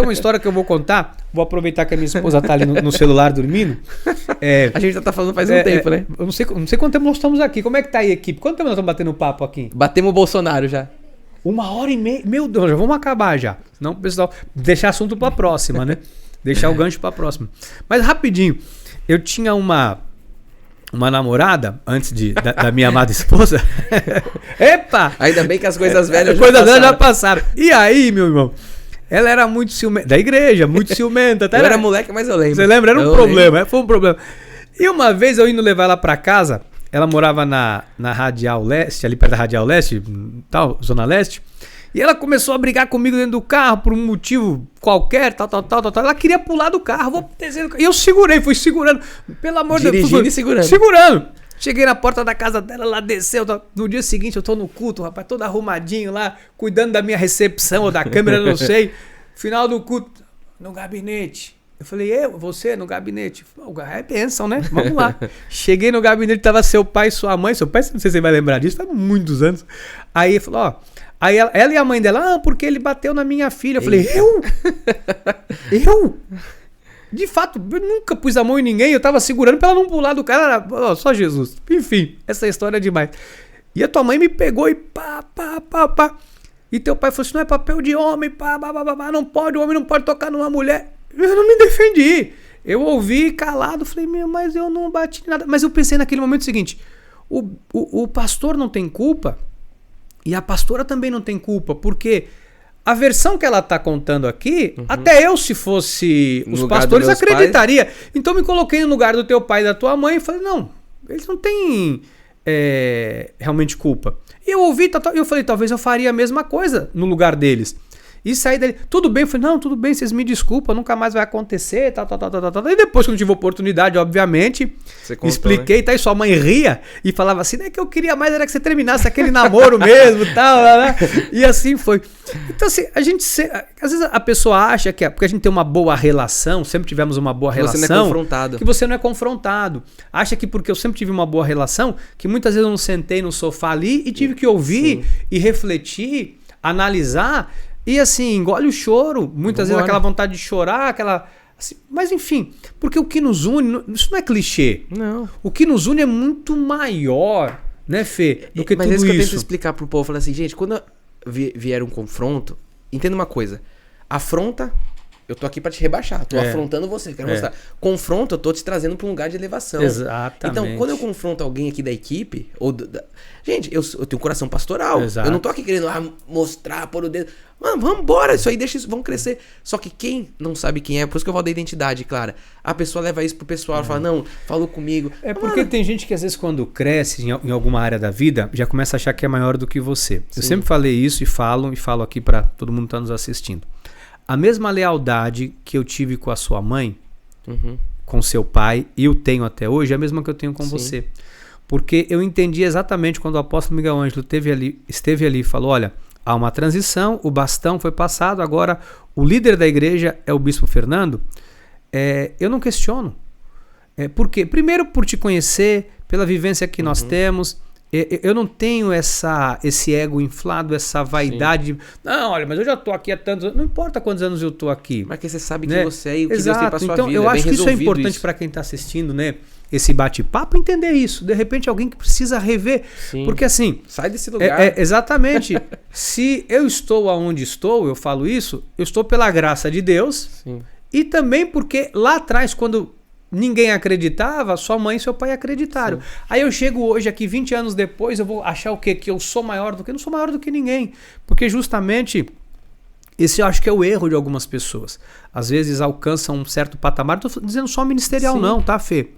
uma história que eu vou contar, vou aproveitar que a minha esposa tá ali no celular dormindo. A gente já tá falando faz um tempo, né? Eu não sei quanto tempo nós estamos aqui. Como é que tá aí, equipe? Quanto tempo nós estamos batendo papo aqui? Batemos o Bolsonaro já. 1h30. Meu Deus, já vamos acabar já. Não, pessoal, deixar assunto pra próxima, né? Deixar o gancho pra próxima. Mas rapidinho, eu tinha uma namorada, antes da minha amada esposa. Epa! Ainda bem que as coisas velhas já passaram. E aí, meu irmão? Ela era muito ciumenta. Da igreja, muito ciumenta. Eu era moleque, mas eu lembro. Você lembra? Era um problema. Foi um problema. E uma vez eu indo levar ela pra casa, ela morava na Radial Leste, ali perto da Radial Leste, tal, Zona Leste. E ela começou a brigar comigo dentro do carro por um motivo qualquer, tal. Ela queria pular do carro, vou descer do carro. E eu fui segurando. Pelo amor de Deus. Dirigindo e segurando. Segurando. Cheguei na porta da casa dela, ela desceu. No dia seguinte eu tô no culto, rapaz, todo arrumadinho lá, cuidando da minha recepção ou da câmera, não sei. Final do culto, no gabinete. Eu falei, você no gabinete? É bênção, né? Vamos lá. Cheguei no gabinete, tava seu pai e sua mãe. Seu pai, não sei se você vai lembrar disso, faz muitos anos. Aí ele falou, Aí ela e a mãe dela, porque ele bateu na minha filha. Eu falei, eu? De fato, eu nunca pus a mão em ninguém, eu tava segurando pra ela não pular do cara, só Jesus. Enfim, essa história é demais. E a tua mãe me pegou e pá. E teu pai falou, isso não é papel de homem, não pode, o homem não pode tocar numa mulher. Eu não me defendi. Eu ouvi calado, falei, mas eu não bati nada. Mas eu pensei naquele momento o seguinte, o pastor não tem culpa e a pastora também não tem culpa, porque a versão que ela está contando aqui, até eu, se fosse os pastores, acreditaria. Então me coloquei no lugar do teu pai e da tua mãe e falei, não, eles não têm realmente culpa. E eu ouvi, eu falei, talvez eu faria a mesma coisa no lugar deles. E saí dali, tudo bem, eu falei, não, tudo bem, vocês me desculpam, nunca mais vai acontecer, tal. E depois, quando tive oportunidade, obviamente, contou, expliquei, né? Tá, e sua mãe ria e falava assim, né, que eu queria mais era que você terminasse aquele namoro mesmo, tal, né? E assim foi. Então, assim, às vezes a pessoa acha que porque a gente tem uma boa relação, sempre tivemos uma boa relação, você não é confrontado. Que você não é confrontado. Acha que porque eu sempre tive uma boa relação, que muitas vezes eu não sentei no sofá ali e tive que ouvir e refletir, analisar. E assim, engole o choro, muitas vezes aquela vontade de chorar, assim, mas enfim, porque o que nos une, isso não é clichê. Não. O que nos une é muito maior, né, Fê, do que mas tudo isso. Mas é isso que eu tento isso. Explicar pro povo, falar assim, gente, quando vier um confronto, entenda uma coisa, afronta, eu tô aqui pra te rebaixar, tô afrontando você, quero mostrar. Confronto, eu tô te trazendo pra um lugar de elevação. Exatamente. Então, quando eu confronto alguém aqui da equipe, gente, eu tenho um coração pastoral. Exato. Eu não tô aqui querendo mostrar, pôr o dedo. Mano, vamos embora, isso aí deixa isso, vamos crescer. Só que quem não sabe quem é, por isso que eu falo da identidade, Clara. A pessoa leva isso pro pessoal, fala, não, falou comigo. Porque tem gente que às vezes quando cresce em alguma área da vida, já começa a achar que é maior do que você. Sim. Eu sempre falei isso e falo aqui pra todo mundo que tá nos assistindo. A mesma lealdade que eu tive com a sua mãe, com seu pai, e eu tenho até hoje, é a mesma que eu tenho com você. Porque eu entendi exatamente quando o apóstolo Miguel Ângelo esteve ali e falou, olha, há uma transição, o bastão foi passado, agora o líder da igreja é o bispo Fernando. Eu não questiono. Por quê? Primeiro por te conhecer, pela vivência que nós temos. Eu não tenho esse ego inflado, essa vaidade. De, não, olha, mas eu já estou aqui há tantos anos. Não importa quantos anos eu estou aqui. Mas que você sabe que você é e o que Exato. Deus tem para sua então, vida. Eu acho que isso é importante para quem está assistindo, né? Esse bate-papo, entender isso. De repente, alguém que precisa rever. Sim. Porque assim... Sai desse lugar. Exatamente. Se eu estou aonde estou, eu falo isso, eu estou pela graça de Deus. Sim. E também porque lá atrás, quando... ninguém acreditava, sua mãe e seu pai acreditaram. Sim. Aí eu chego hoje aqui, 20 anos depois, eu vou achar o quê? Que eu sou maior do que... Eu não sou maior do que ninguém. Porque justamente, esse eu acho que é o erro de algumas pessoas. Às vezes alcançam um certo patamar, não estou dizendo só ministerial não, tá, Fê?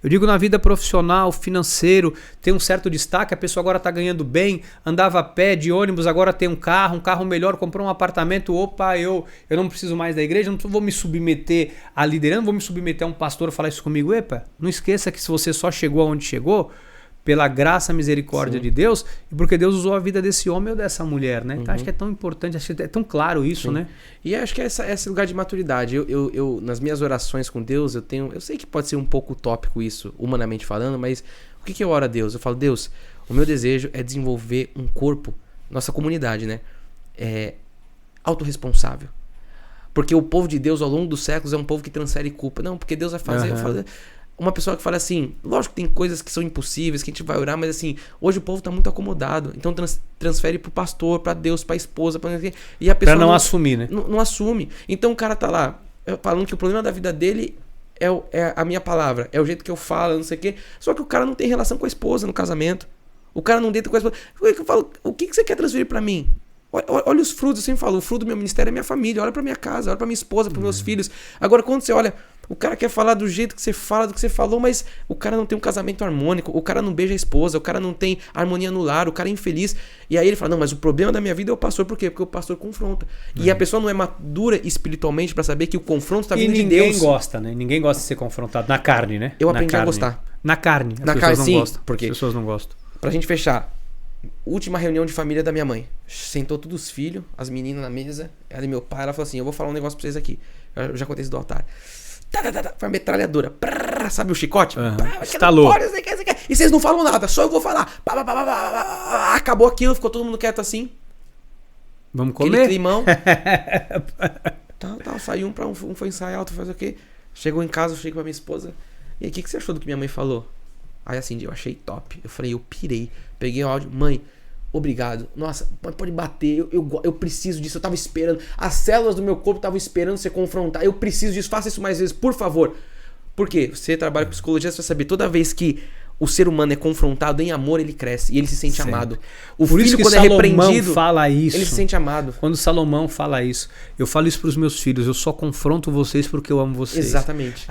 Eu digo na vida profissional, financeiro, tem um certo destaque, a pessoa agora está ganhando bem, andava a pé, de ônibus, agora tem um carro melhor, comprou um apartamento, opa, eu não preciso mais da igreja, não vou me submeter à liderança, não vou me submeter a um pastor falar isso comigo. Epa, não esqueça que se você só chegou aonde chegou, pela graça e misericórdia de Deus, e porque Deus usou a vida desse homem ou dessa mulher, né? Então acho que é tão importante, acho que é tão claro isso, né? E acho que é esse lugar de maturidade. Eu nas minhas orações com Deus, eu sei que pode ser um pouco utópico isso, humanamente falando, mas o que eu oro a Deus? Eu falo, Deus, o meu desejo é desenvolver um corpo, nossa comunidade, né? Autorresponsável. Porque o povo de Deus, ao longo dos séculos, é um povo que transfere culpa. Não, porque Deus vai fazer... Eu falo, uma pessoa que fala assim, lógico que tem coisas que são impossíveis, que a gente vai orar, mas assim, hoje o povo tá muito acomodado. Então transfere pro pastor, pra Deus, pra esposa, e a pessoa pra não assumir, né? Não assume. Então o cara tá lá, falando que o problema da vida dele é a minha palavra, é o jeito que eu falo, não sei o quê. Só que o cara não tem relação com a esposa no casamento. O cara não deita com a esposa. Eu falo, o que você quer transferir pra mim? Olha os frutos, eu sempre falo, o fruto do meu ministério é minha família, olha pra minha casa, olha pra minha esposa, pros meus filhos. Agora quando você olha, o cara quer falar do jeito que você fala, do que você falou, mas o cara não tem um casamento harmônico, o cara não beija a esposa, o cara não tem harmonia no lar, o cara é infeliz. E aí ele fala, não, mas o problema da minha vida é o pastor, por quê? Porque o pastor confronta. E a pessoa não é madura espiritualmente pra saber que o confronto tá vindo de Deus. E ninguém gosta, né? Ninguém gosta de ser confrontado, na carne, né? Eu aprendi a gostar. Na carne, as pessoas não gostam. Porque as pessoas não gostam. Pra gente fechar, última reunião de família da minha mãe. Sentou todos os filhos, as meninas na mesa, ela e meu pai. Ela falou assim, eu vou falar um negócio pra vocês aqui. Eu já contei isso do altar. Foi uma metralhadora. Sabe o chicote? Estalou. E vocês não falam nada, só eu vou falar. Acabou aquilo, ficou todo mundo quieto assim. Vamos Aquele comer? climão. Saiu um foi ensaiar, outro fazer o quê? Chegou em casa, eu cheguei pra minha esposa. E aí, o que você achou do que minha mãe falou? Aí assim, eu achei top. Eu falei, eu pirei. Peguei o áudio, mãe, obrigado. Nossa, pode bater, eu preciso disso, eu tava esperando. As células do meu corpo estavam esperando você confrontar. Eu preciso disso, faça isso mais vezes, por favor. Por quê? Você trabalha com psicologia, você vai saber, toda vez que o ser humano é confrontado em amor, ele cresce e ele se sente amado. O Por filho, isso que quando Salomão é repreendido, fala isso. ele se sente amado. Quando Salomão fala isso, eu falo isso para os meus filhos, eu só confronto vocês porque eu amo vocês. Exatamente.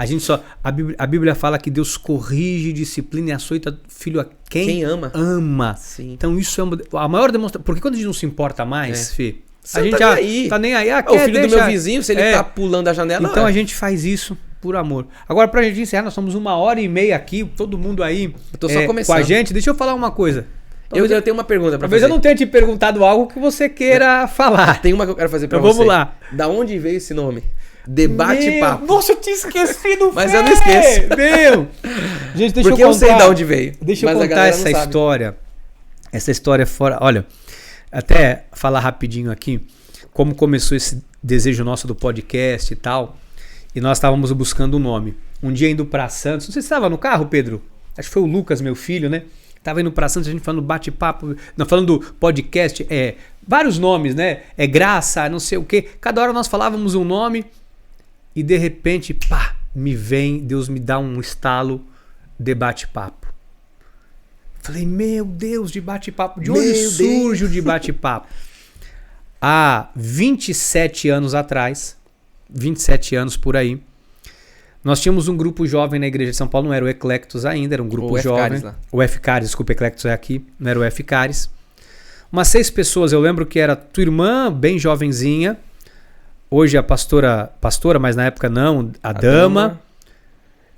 A Bíblia fala que Deus corrige, disciplina e açoita filho a quem ama. Ama. Sim. Então isso é a maior demonstração. Porque quando a gente não se importa mais, Fê, você a gente tá nem aí. Tá nem aí. O filho do meu vizinho, se ele tá pulando a janela... Então a gente faz isso por amor. Agora, pra gente encerrar, nós estamos 1h30 aqui, todo mundo aí eu tô só começando. Com a gente. Deixa eu falar uma coisa. Eu tenho uma pergunta pra talvez fazer. eu não tenha te perguntado algo que você queira falar. Tem uma que eu quero fazer pra então você. Vamos lá. Da onde veio esse nome? Debate-papo. Nossa, eu tinha esquecido. Mas eu não esqueço. Meu. Gente, deixa Porque eu contar. eu sei de onde veio. Deixa eu contar essa história. Essa história fora... Olha, até falar rapidinho aqui como começou esse desejo nosso do podcast e tal. E nós estávamos buscando um nome. Um dia indo para Santos. Não sei se você estava no carro, Pedro. Acho que foi o Lucas, meu filho, né? Tava indo para Santos, a gente falando bate-papo. Não, falando do podcast. Vários nomes, né? Graça, não sei o quê. Cada hora nós falávamos um nome. E de repente, pá, Deus me dá um estalo de bate-papo. Falei, meu Deus, de bate-papo. De onde surge o de bate-papo? Há 27 anos atrás, 27 anos por aí, nós tínhamos um grupo jovem na igreja de São Paulo, não era o Eclectos ainda, era um grupo jovem. O F-Caris, desculpa, Eclectos é aqui, não era o F-Caris. Umas 6 pessoas, eu lembro que era tua irmã, bem jovenzinha, hoje a pastora, mas na época não, a dama.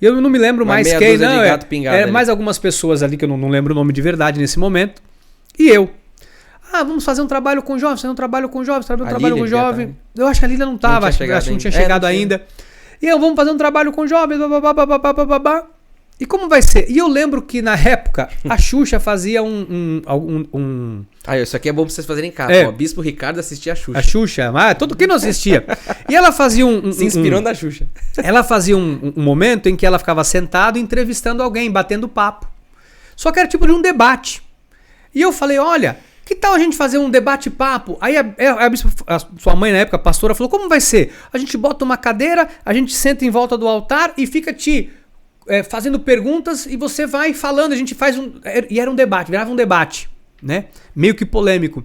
E eu não me lembro mais quem, não, era mais algumas pessoas ali que eu não lembro o nome de verdade nesse momento. E eu. Vamos fazer um trabalho com jovens, trabalho com jovens. Eu acho que a Lília não estava, acho que não tinha chegado ainda. E eu, vamos fazer um trabalho com jovens, E como vai ser? E eu lembro que na época a Xuxa fazia isso aqui é bom pra vocês fazerem em casa. O Bispo Ricardo assistia a Xuxa. A Xuxa, quem não assistia? E ela fazia se inspirou na Xuxa. Ela fazia um momento em que ela ficava sentada entrevistando alguém, batendo papo. Só que era tipo de um debate. E eu falei, olha, que tal a gente fazer um debate-papo? Aí a sua mãe na época, a pastora, falou, como vai ser? A gente bota uma cadeira, a gente senta em volta do altar e fica fazendo perguntas e você vai falando, a gente faz e era um debate, virava um debate, né? Meio que polêmico.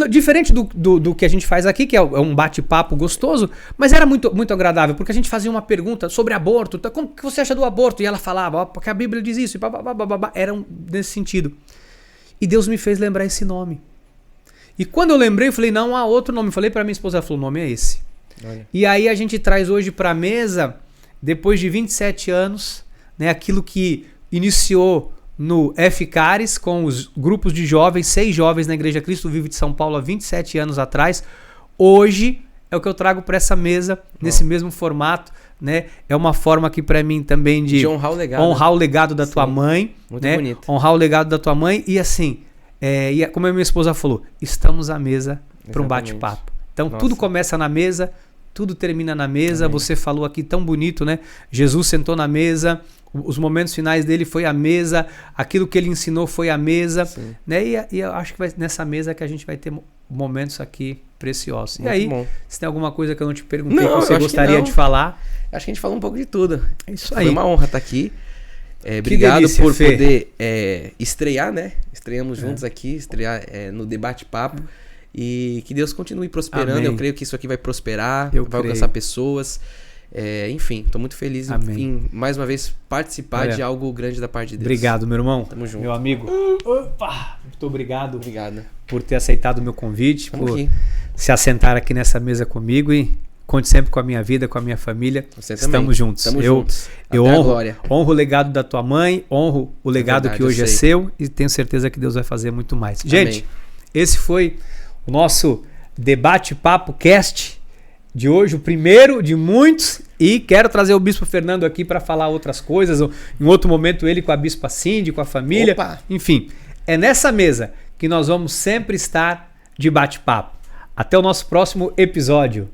Diferente do que a gente faz aqui, que é um bate-papo gostoso, mas era muito, muito agradável, porque a gente fazia uma pergunta sobre aborto, como que você acha do aborto? E ela falava, porque a Bíblia diz isso, era nesse sentido. E Deus me fez lembrar esse nome. E quando eu lembrei, eu falei, não há outro nome. Eu falei para minha esposa, ela falou, o nome é esse. Olha. E aí a gente traz hoje para a mesa, depois de 27 anos, né, aquilo que iniciou no F-Caris com os grupos de jovens, 6 jovens na Igreja Cristo Vive de São Paulo há 27 anos atrás. Hoje é o que eu trago para essa mesa, nesse mesmo formato. Né? É uma forma aqui para mim também de honrar o legado, da tua mãe. Muito né? bonito. Honrar o legado da tua mãe e assim, e como a minha esposa falou, estamos à mesa para um bate-papo. Então tudo começa na mesa, tudo termina na mesa. Amém. Você falou aqui tão bonito, né? Jesus sentou na mesa, os momentos finais dele foi a mesa, aquilo que ele ensinou foi a mesa, né? E eu acho que vai nessa mesa que a gente vai ter momentos aqui preciosos. Muito e aí, bom. se tem alguma coisa que eu não te perguntei que você gostaria de falar? Acho que a gente falou um pouco de tudo. É isso aí. Foi uma honra estar aqui. Obrigado delícia, por Fê. Poder estrear, né? Estreamos juntos aqui, estrear no Debate-Papo. E que Deus continue prosperando. Amém. Eu creio que isso aqui vai prosperar, vai alcançar pessoas. Enfim, estou muito feliz em mais uma vez participar de algo grande da parte de Deus. Obrigado, meu irmão. Tamo junto. Meu amigo. Opa, muito obrigado. Obrigado por ter aceitado o meu convite, se assentar aqui nessa mesa comigo e conte sempre com a minha vida, com a minha família. Você Estamos também. juntos. Estamos juntos. Eu honro o legado da tua mãe, honro o legado que hoje é seu e tenho certeza que Deus vai fazer muito mais. Amém. Gente, esse foi o nosso Debate-Papo Cast de hoje, o primeiro de muitos, e quero trazer o Bispo Fernando aqui para falar outras coisas, ou em outro momento ele com a Bispa Cindy, com a família. Opa. Enfim, é nessa mesa que nós vamos sempre estar de bate-papo. Até o nosso próximo episódio.